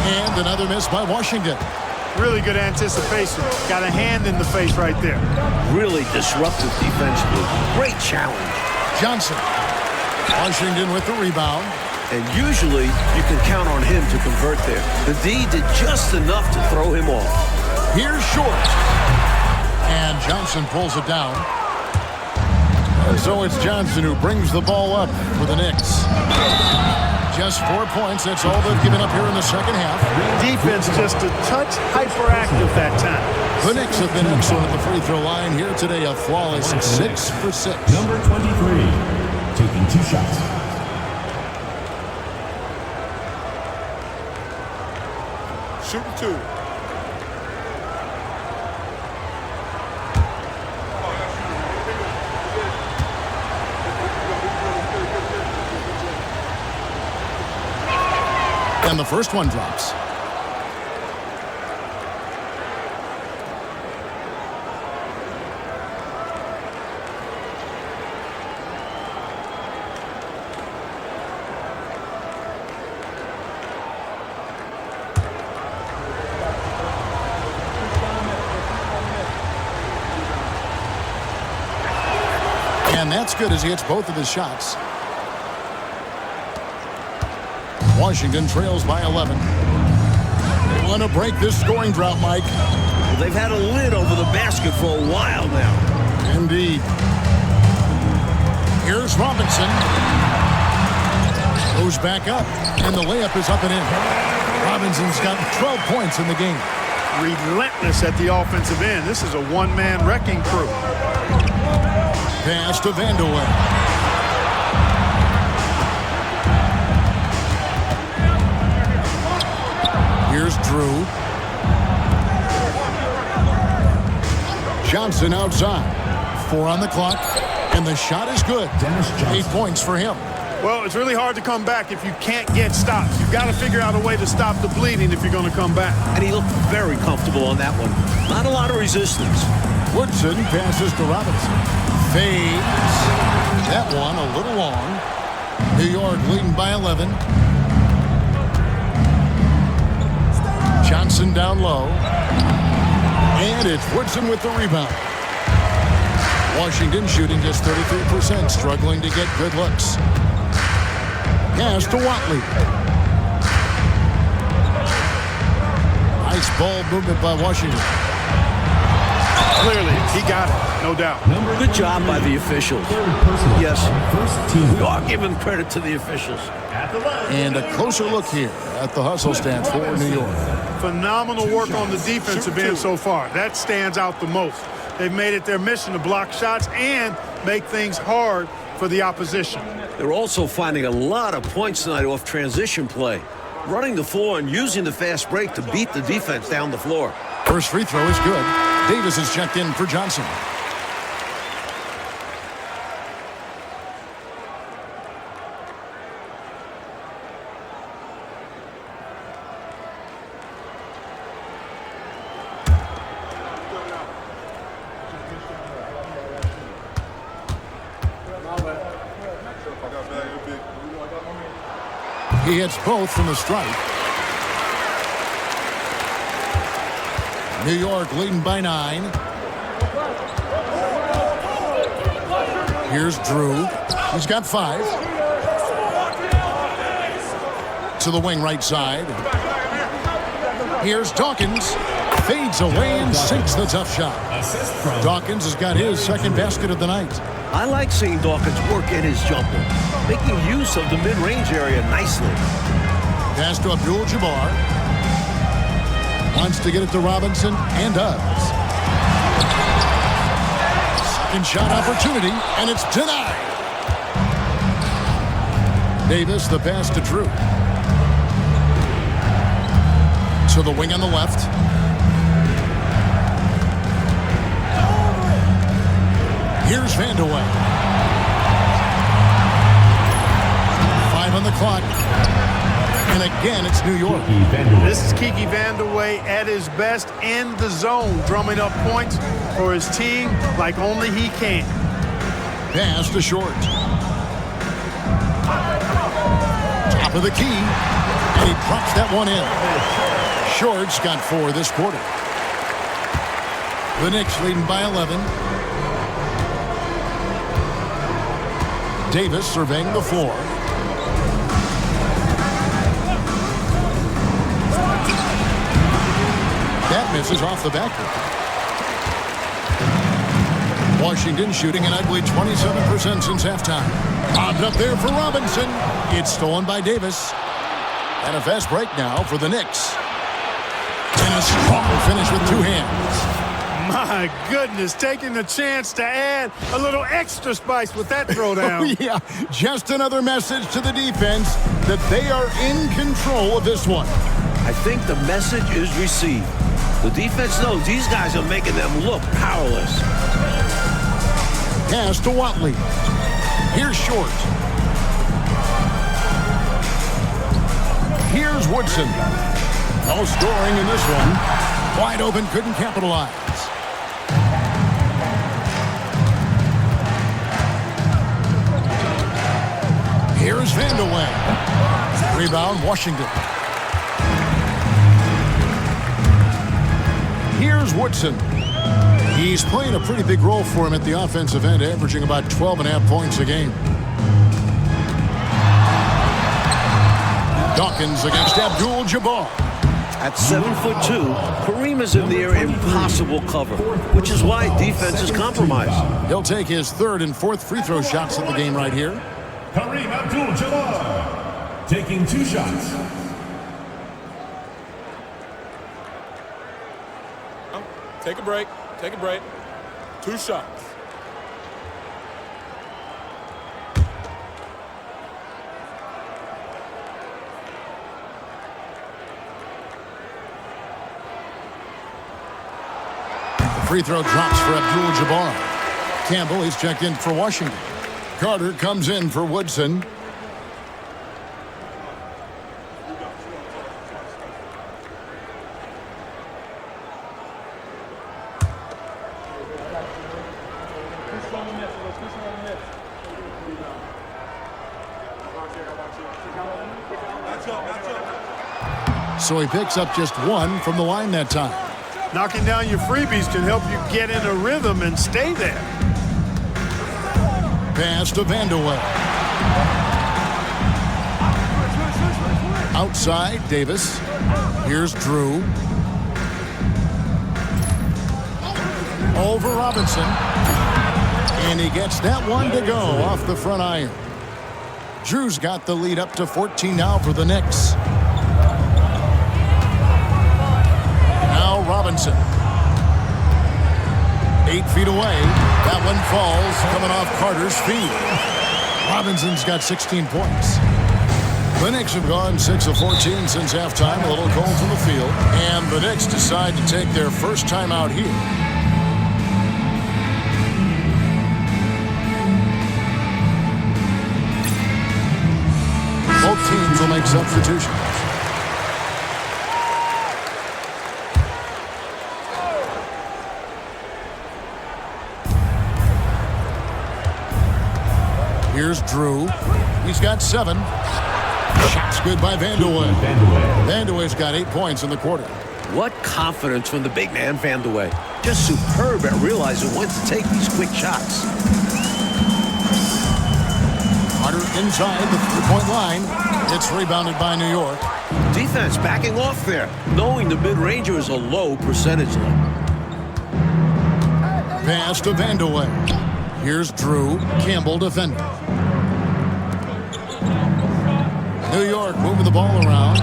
And another miss by Washington. Really good anticipation. Got a hand in the face right there. Really disruptive defensively. Great challenge. Johnson. Washington with the rebound. And usually, you can count on him to convert there. The D did just enough to throw him off. Here's Short. And Johnson pulls it down. And so it's Johnson who brings the ball up for the Knicks. Just 4 points. That's all they've given up here in the second half. Defense just a touch hyperactive that time. The Knicks have been excellent at the free throw line here today. A flawless 6 for 6. Number 23, taking 2 shots. Shooting 2. And the first one drops. And that's good as he hits both of his shots. Washington trails by 11. They want to break this scoring drought, Mike. Well, they've had a lid over the basket for a while now. Indeed. Here's Robinson. Goes back up, and the layup is up and in. Robinson's got 12 points in the game. Relentless at the offensive end. This is a one-man wrecking crew. Pass to Vandeweghe. Here's Drew. Johnson outside. 4 on the clock. And the shot is good. 8 points for him. Well, it's really hard to come back if you can't get stops. You've got to figure out a way to stop the bleeding if you're going to come back. And he looked very comfortable on that one. Not a lot of resistance. Woodson passes to Robinson. Fades. That one a little long. New York leading by 11. Johnson down low. And it's Woodson with the rebound. Washington shooting just 33%, struggling to get good looks. Pass to Watley. Nice ball movement by Washington. Clearly, he got it, no doubt. Good job by the officials. Yes, we are giving credit to the officials. And a closer look here at the hustle stance for New York. Phenomenal work on the defensive end so far. That stands out the most. They've made it their mission to block shots and make things hard for the opposition. They're also finding a lot of points tonight off transition play. Running the floor and using the fast break to beat the defense down the floor. First free throw is good. Davis is checked in for Johnson. He hits both from the strike. New York leading by 9. Here's Drew. He's got 5. To the wing right side. Here's Dawkins. Fades away and sinks the tough shot. Dawkins has got his second basket of the night. I like seeing Dawkins work in his jumper, making use of the mid-range area nicely. Pass to Abdul-Jabbar. Wants to get it to Robinson and does. Second shot opportunity, and it's denied. Davis, the pass to Drew. To the wing on the left. Here's Vandeweghe. 5 on the clock. And again, it's New York. This is Kiki Vandeweghe at his best in the zone, drumming up points for his team like only he can. Pass to Short. Top of the key. And he drops that one in. Short's got 4 this quarter. The Knicks leading by 11. Davis surveying the floor. That misses off the backboard. Washington shooting an ugly 27% since halftime. Bobbed up there for Robinson. It's stolen by Davis. And a fast break now for the Knicks. And a strong finish with 2 hands. My goodness, taking the chance to add a little extra spice with that throwdown. Oh, yeah, just another message to the defense that they are in control of this one. I think the message is received. The defense knows these guys are making them look powerless. Pass to Watley. Here's Short. Here's Woodson. No scoring in this one. Wide open, couldn't capitalize. Here's Vandeweghe. Rebound, Washington. Here's Woodson. He's playing a pretty big role for him at the offensive end, averaging about 12.5 points a game. Dawkins against Abdul-Jabbar. At 7'2", Kareem is in near impossible cover, which is why defense is compromised. He'll take his 3rd and 4th free throw shots of the game right here. Kareem Abdul-Jabbar taking 2 shots. Take a break. Take a break. 2 shots. The free throw drops for Abdul-Jabbar. Campbell, he's checked in for Washington. Carter comes in for Woodson. So he picks up just one from the line that time. Knocking down your freebies can help you get in a rhythm and stay there. Pass to Vandeweghe. Outside, Davis. Here's Drew. Over Robinson. And he gets that one to go off the front iron. Drew's got the lead up to 14 now for the Knicks. Now Robinson. 8 feet away. That one falls, coming off Carter's feet. Robinson's got 16 points. The Knicks have gone 6 of 14 since halftime. A little cold from the field. And the Knicks decide to take their first time out here. Both teams will make substitutions. Here's Drew. He's got 7. Shot's good by Vandeweghe. Vandeweghe's got 8 points in the quarter. What confidence from the big man, Vandeweghe. Just superb at realizing when to take these quick shots. Carter inside the three-point line. It's rebounded by New York. Defense backing off there, knowing the mid-ranger is a low percentage line. Pass to Vandeweghe. Here's Drew. Campbell defending. New York moving the ball around.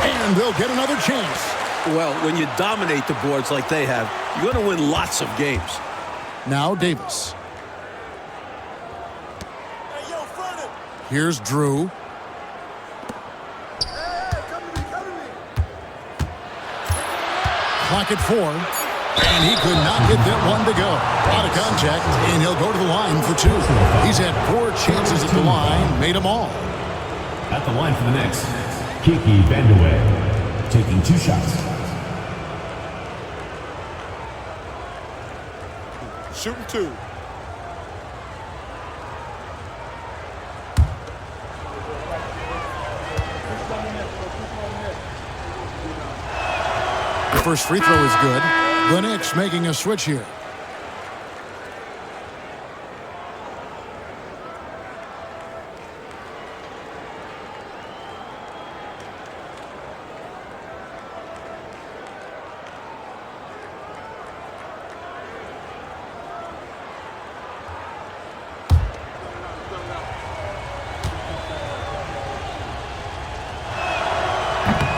And they'll get another chance. Well, when you dominate the boards like they have, you're going to win lots of games. Now Davis. Here's Drew. Clock at 4. And he could not get that one to go. Out of contact, and he'll go to the line for 2. He's had 4 chances at the line, made them all. At the line for the Knicks, Kiki Vandeweghe, taking 2 shots. Shooting 2. The first free throw is good. The Knicks making a switch here.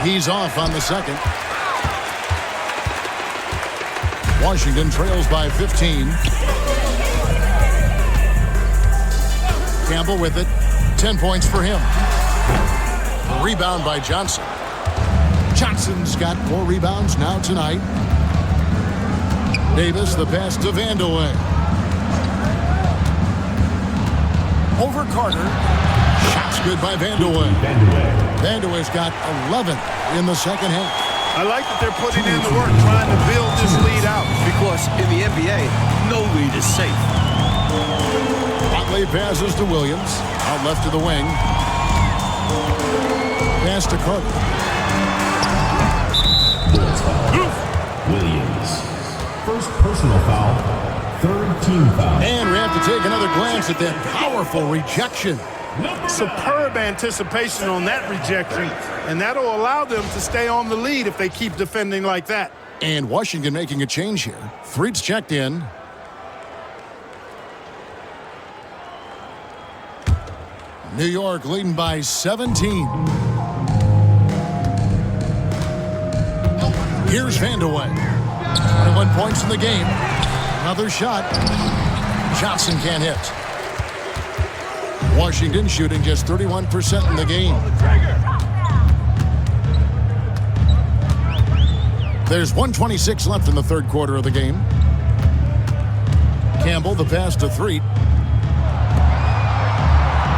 He's off on the second. Washington trails by 15. Campbell with it. 10 points for him. A rebound by Johnson. Johnson's got 4 rebounds now tonight. Davis, the pass to Vandeweghe. Over Carter. Shots good by Vandeweghe. Vandeweghe's got 11 in the second half. I like that they're putting in the work, trying to build this lead out. Because in the NBA, no lead is safe. Watley passes to Williams. Out left to the wing. Pass to Carter. Williams. First personal foul. Third team foul. And we have to take another glance at that powerful rejection. Superb anticipation on that rejection, and that'll allow them to stay on the lead if they keep defending like that. And Washington making a change here. Threet's checked in. New York leading by 17. Here's Vandeweghe. 21 points in the game. Another shot. Johnson can't hit. Washington shooting just 31% in the game. There's 1:26 left in the third quarter of the game. Campbell, the pass to Threet.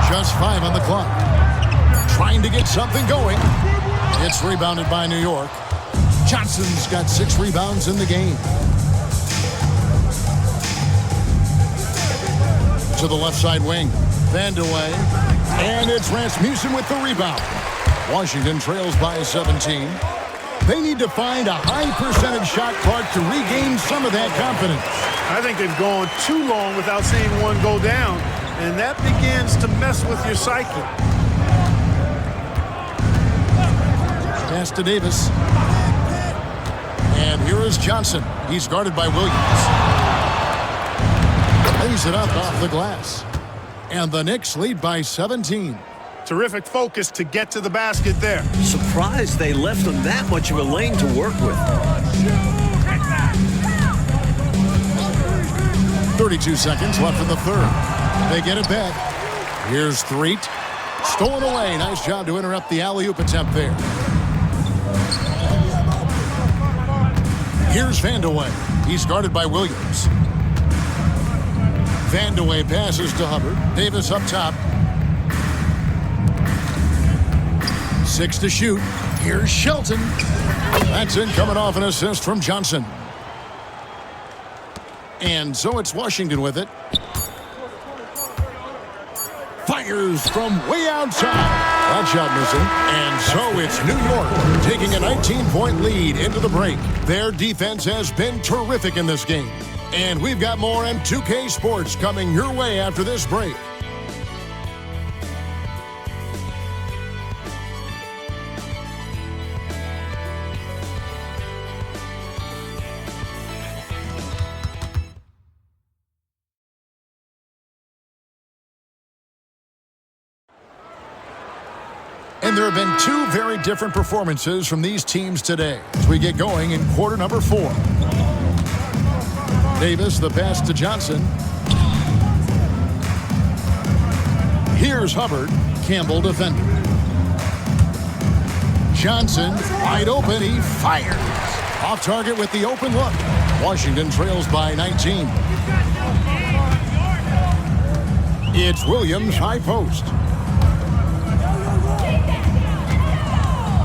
Just 5 on the clock. Trying to get something going. It's rebounded by New York. Johnson's got 6 rebounds in the game. to the left side wing. Vandeweghe. And it's Rasmussen with the rebound. Washington trails by 17. They need to find a high percentage shot clock to regain some of that confidence. I think they've gone too long without seeing one go down, and that begins to mess with your psyche. Pass to Davis. And here is Johnson. He's guarded by Williams. Lays it up off the glass. And the Knicks lead by 17. Terrific focus to get to the basket there. Surprised they left them that much of a lane to work with. 32 seconds left in the third. They get it back. Here's Threet. Stolen away. Nice job to interrupt the alley-oop attempt there. Here's Vandeweghe. He's guarded by Williams. Vandeweghe passes to Hubbard. Davis up top. 6 to shoot. Here's Shelton. That's in, coming off an assist from Johnson. And so it's Washington with it. Fires from way outside. That shot missing. And so it's New York taking a 19-point lead into the break. Their defense has been terrific in this game. And we've got more on 2K Sports coming your way after this break. And there have been two very different performances from these teams today as we get going in quarter number 4. Davis, the pass to Johnson. Here's Hubbard. Campbell defender. Johnson, wide open. He fires. Off target with the open look. Washington trails by 19. It's Williams, high post.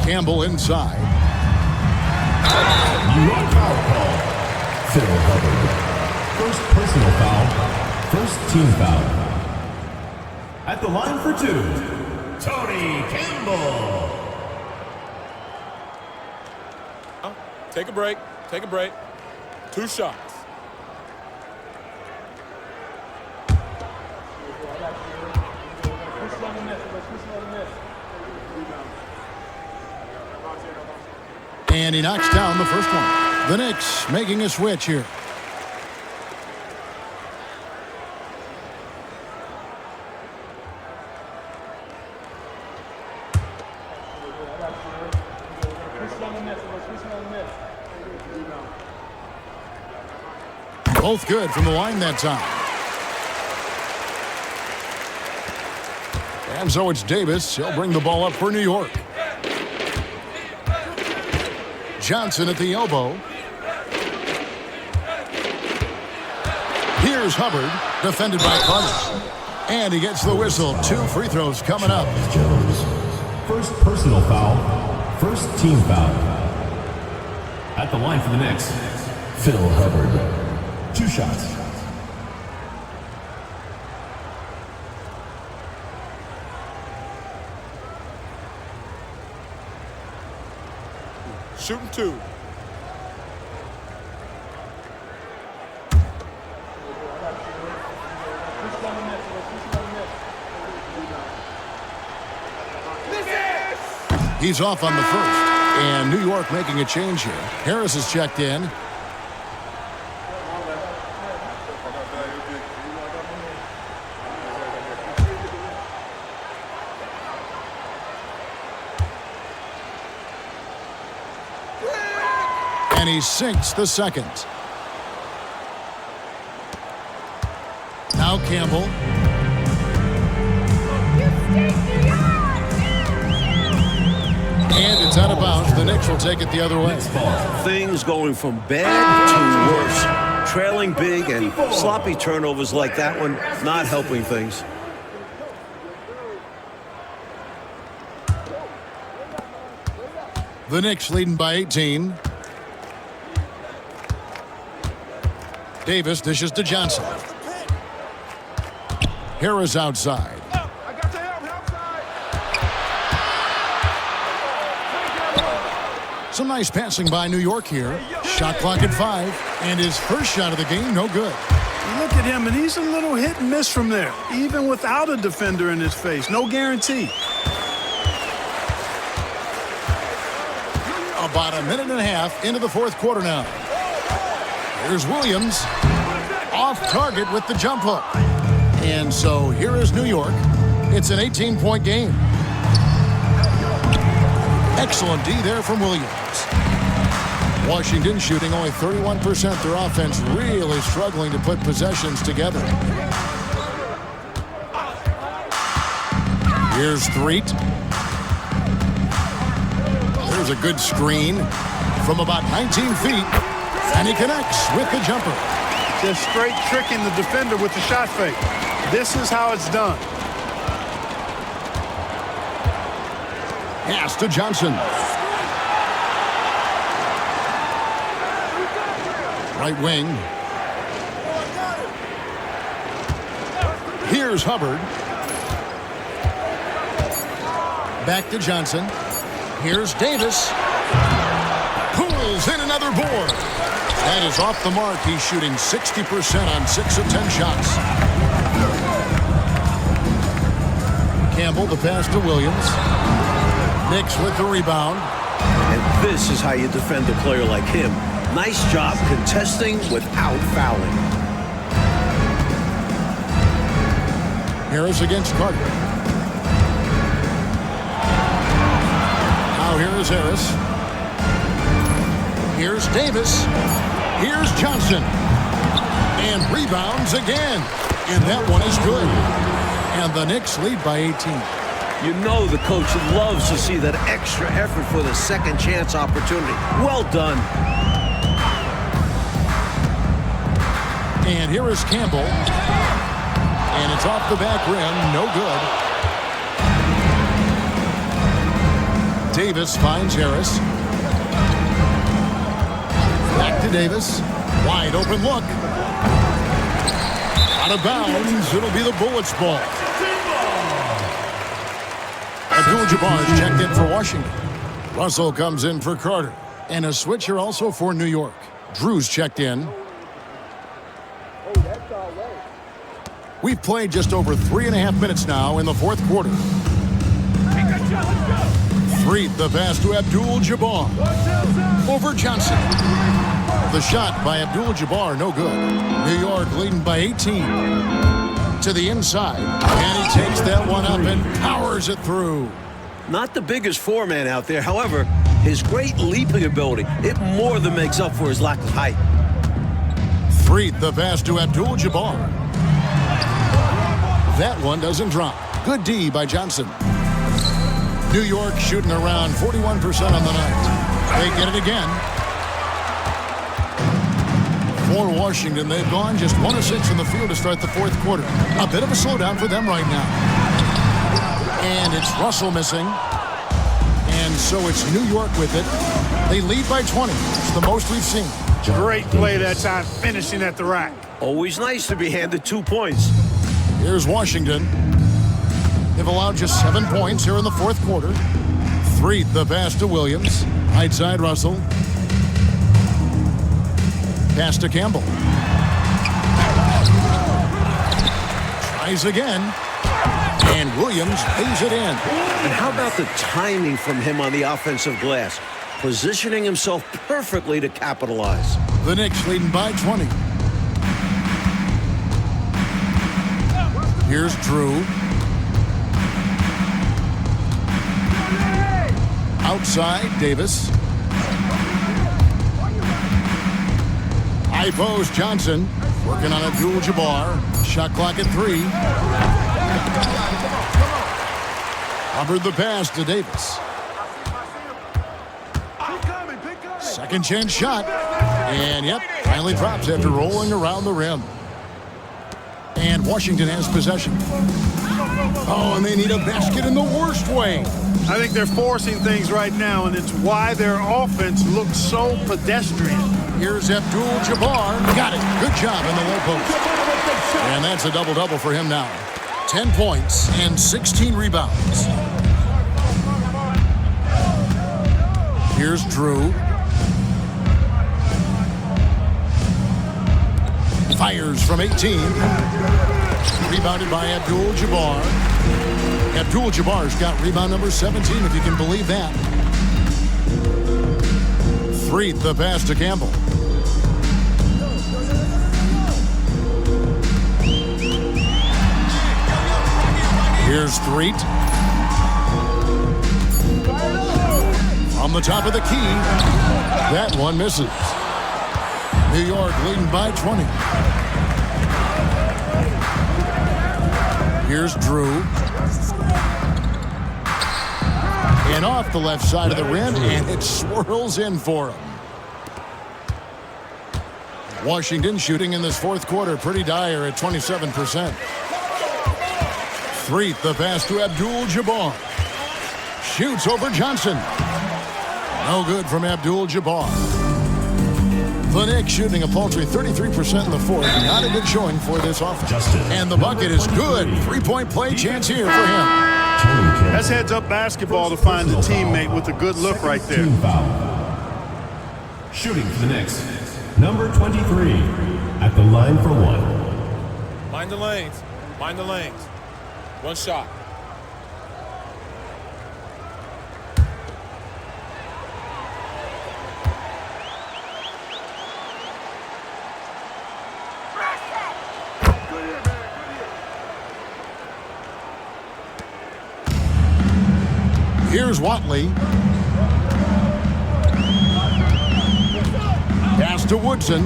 Campbell inside. New York foul call. Phil Hubbard. First personal foul. First team foul. At the line for 2, Tony Campbell. Take a break. Take a break. 2 shots. And he knocks down the first one. The Knicks making a switch here. Both good from the line that time. And so it's Davis. He'll bring the ball up for New York. Johnson at the elbow. Here's Hubbard, defended by Carter. And he gets the whistle. 2 free throws coming up. Jones. First personal foul. First team foul. At the line for the Knicks, Phil Hubbard. 2 shots. Shooting 2. He's off on the first. And New York making a change here. Harris is checked in. And he sinks the second. Now Campbell. And it's out of bounds. The Knicks will take it the other way. Things going from bad to worse. Trailing big and sloppy turnovers like that one, not helping things. The Knicks leading by 18. Davis dishes to Johnson. Harris outside. Some nice passing by New York here. Shot clock at 5, and his first shot of the game, no good. Look at him, and he's a little hit and miss from there, even without a defender in his face. No guarantee. About a minute and a half into the fourth quarter now. Here's Williams. Off target with the jump hook. And so here is New York. It's an 18-point game. Excellent D there from Williams. Washington shooting only 31%. Their offense really struggling to put possessions together. Here's Threet. There's a good screen from about 19 feet. And he connects with the jumper. Just straight tricking the defender with the shot fake. This is how it's done. Pass to Johnson. Right wing. Here's Hubbard. Back to Johnson. Here's Davis. Pulls in another board. That is off the mark. He's shooting 60% on 6 of 10 shots. Campbell, the pass to Williams. Knicks with the rebound. And this is how you defend a player like him. Nice job contesting without fouling. Harris against Carter. Now here is Harris. Here's Davis. Here's Johnson. And rebounds again. And that one is good. And the Knicks lead by 18. You know the coach loves to see that extra effort for the second chance opportunity. Well done. And here is Campbell. And it's off the back rim. No good. Davis finds Harris. Back to Davis. Wide open look. Out of bounds. It'll be the Bullets' ball. Abdul-Jabbar is checked in for Washington. Russell comes in for Carter. And a switcher also for New York. Drew's checked in. We've played just over 3.5 minutes now in the fourth quarter. Threet, the pass to Abdul-Jabbar. Over Johnson. The shot by Abdul-Jabbar, no good. New York leading by 18. To the inside. And he takes that one up and powers it through. Not the biggest foreman out there. However, his great leaping ability, it more than makes up for his lack of height. Threet, the pass to Abdul-Jabbar. That one doesn't drop. Good D by Johnson. New York shooting around 41% on the night. They get it again. For Washington, they've gone just 1 of 6 in the field to start the fourth quarter. A bit of a slowdown for them right now. And it's Russell missing. And so it's New York with it. They lead by 20. It's the most we've seen. Great play that time, finishing at the rack. Always nice to be handed 2 points. Here's Washington. They've allowed just 7 points here in the fourth quarter. Threet, the pass to Williams. Right side, Russell. Pass to Campbell. Tries again. And Williams lays it in. And how about the timing from him on the offensive glass? Positioning himself perfectly to capitalize. The Knicks leading by 20. Here's Drew. Outside, Davis. High post, Johnson. Working on Abdul-Jabbar. Shot clock at 3. Hubbard the pass to Davis. Second chance shot. And, yep, finally drops after rolling around the rim. And Washington has possession. Oh, and they need a basket in the worst way. I think they're forcing things right now, and it's why their offense looks so pedestrian. Here's Abdul-Jabbar. Got it. Good job in the low post. And that's a double-double for him now. 10 points and 16 rebounds. Here's Drew. Fires from 18. Rebounded by Abdul-Jabbar. Abdul-Jabbar's got rebound number 17, if you can believe that. Threet, the pass to Campbell. Here's Threet. From the top of the key. That one misses. New York leading by 20. Here's Drew. And off the left side of the rim, and it swirls in for him. Washington shooting in this fourth quarter pretty dire at 27%. Threet, the pass to Abdul-Jabbar. Shoots over Johnson. No good from Abdul-Jabbar. The Knicks shooting a paltry 33% in the fourth. Not a good showing for this offense. And the bucket is good. Three-point play chance here for him. That's heads-up basketball to find a teammate with a good look right there. Shooting for the Knicks, number 23, at the line for one. Mind the lanes. Mind the lanes. One shot. Here's Watley. Pass to Woodson.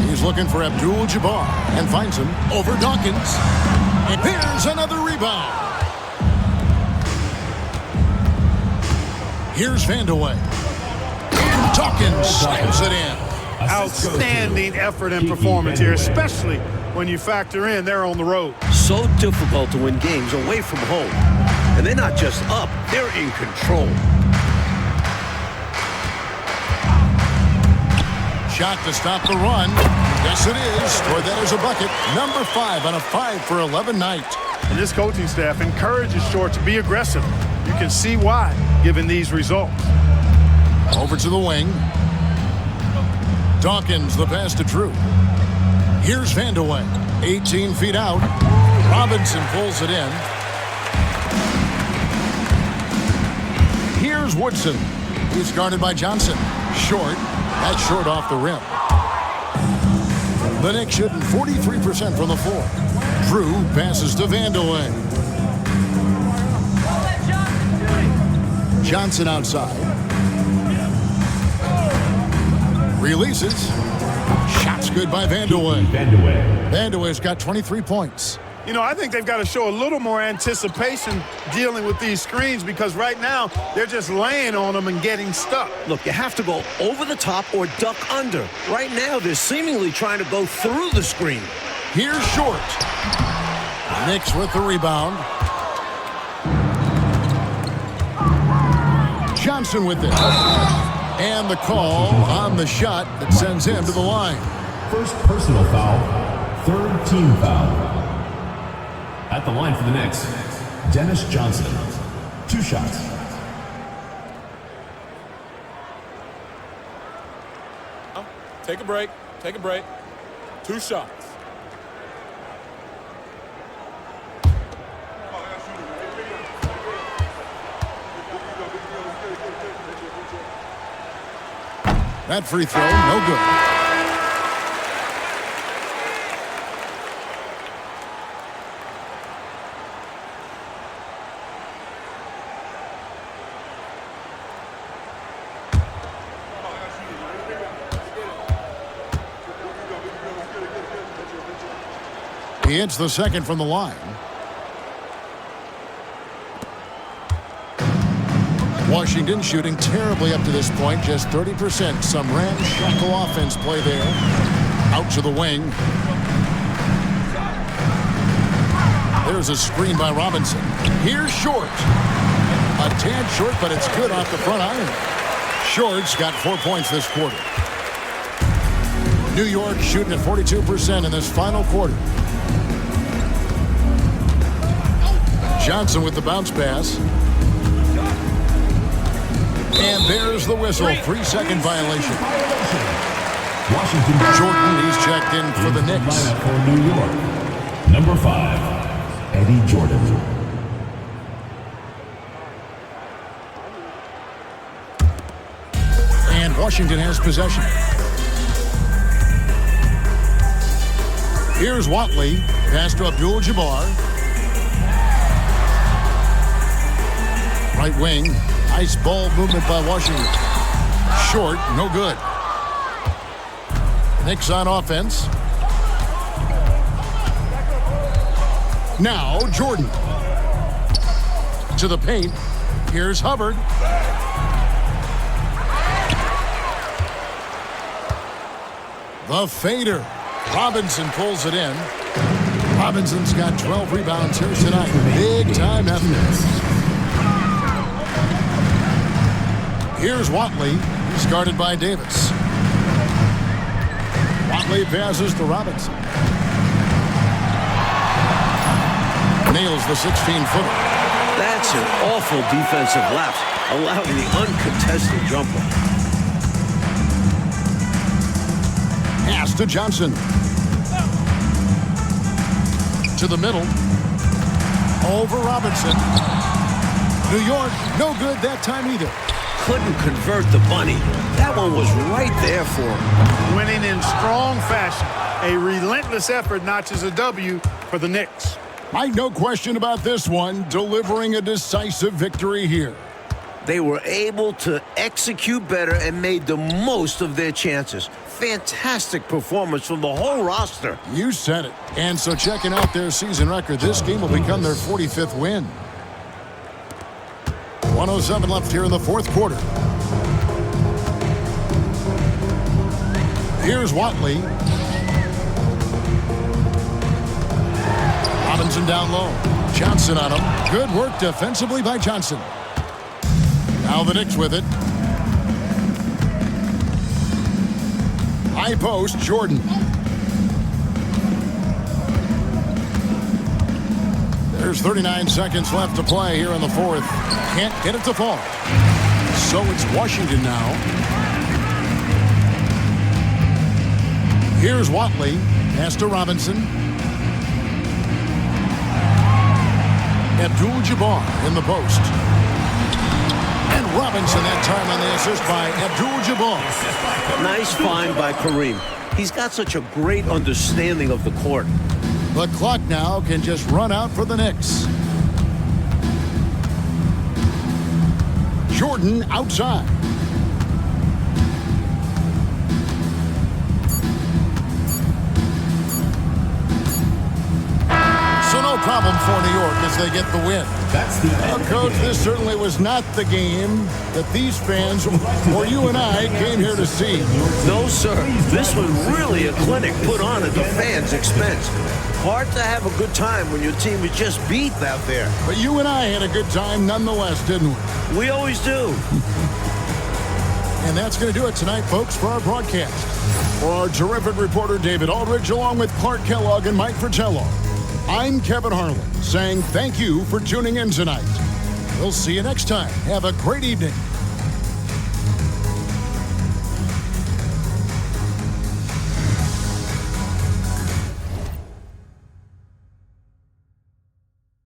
He's looking for Abdul-Jabbar and finds him over Dawkins. And there's another rebound. Here's Vandeweghe. And Dawkins slams it in. Outstanding effort and performance here, especially when you factor in they're on the road. So difficult to win games away from home. And they're not just up, they're in control. Shot to stop the run. Yes, it is. Scored that as a bucket. Number 5 on a 5 for 11 night. And this coaching staff encourages Short to be aggressive. You can see why, given these results. Over to the wing. Dawkins, the pass to Drew. Here's Vandeweghe. 18 feet out. Robinson pulls it in. Here's Woodson. He's guarded by Johnson. Short. That's short off the rim. The Knicks shooting 43% from the floor. Drew passes to Vandeweghe. Johnson outside. Releases. Shots good by Vandeweghe. Vandeweghe's got 23 points. You know, I think they've got to show a little more anticipation dealing with these screens because right now they're just laying on them and getting stuck. Look, you have to go over the top or duck under. Right now, they're seemingly trying to go through the screen. Here's Short. Knicks with the rebound. Johnson with it. And the call on the shot that sends him to the line. First personal foul, third team foul. At the line for the Knicks, Dennis Johnson. 2 shots. Take a break. Take a break. 2 shots. That free throw, no good. He hits the second from the line. Washington shooting terribly up to this point, just 30%. Some ramshackle offense play there. Out to the wing. There's a screen by Robinson. Here's Short. A tad short, but it's good off the front iron. Short's got 4 points this quarter. New York shooting at 42% in this final quarter. Johnson with the bounce pass. And there's the whistle. 3-second violation. Washington. Jordan, he's checked in for the Knicks. Lineup for New York. Number 5, Eddie Jordan. And Washington has possession. Here's Watley. Pass to Abdul-Jabbar. Right wing. Nice ball movement by Washington. Short, no good. Knicks on offense. Now Jordan. To the paint. Here's Hubbard. The fader. Robinson pulls it in. Robinson's got 12 rebounds here tonight. Big time effort. Here's Watley. He's guarded by Davis. Watley passes to Robinson. Nails the 16-footer. That's an awful defensive lapse, allowing the uncontested jumper. Pass to Johnson. To the middle. Over Robinson. New York, no good that time either. Couldn't convert the bunny. That one was right there for him. Winning in strong fashion. A relentless effort notches a W for the Knicks. Mike, no question about this one, delivering a decisive victory here. They were able to execute better and made the most of their chances. Fantastic performance from the whole roster. You said it. And so checking out their season record, this game will become their 45th win. 1:07 left here in the fourth quarter. Here's Watley. Robinson down low. Johnson on him. Good work defensively by Johnson. Now the Knicks with it. High post, Jordan. There's 39 seconds left to play here in the fourth. Can't get it to fall. So it's Washington now. Here's Watley. Pass to Robinson. Abdul-Jabbar in the post. And Robinson that time on the assist by Abdul-Jabbar. Nice find by Kareem. He's got such a great understanding of the court. The clock now can just run out for the Knicks. Jordan outside. So no problem for New York as they get the win. That's the Well, Coach, this certainly was not the game that these fans or you and I came here to see. No, sir. This was really a clinic put on at the fans' expense. Hard to have a good time when your team is just beat out there. But you and I had a good time nonetheless, didn't we? We always do. And that's going to do it tonight, folks, for our broadcast. For our terrific reporter, David Aldridge, along with Clark Kellogg and Mike Fratello, I'm Kevin Harlan, saying thank you for tuning in tonight. We'll see you next time. Have a great evening.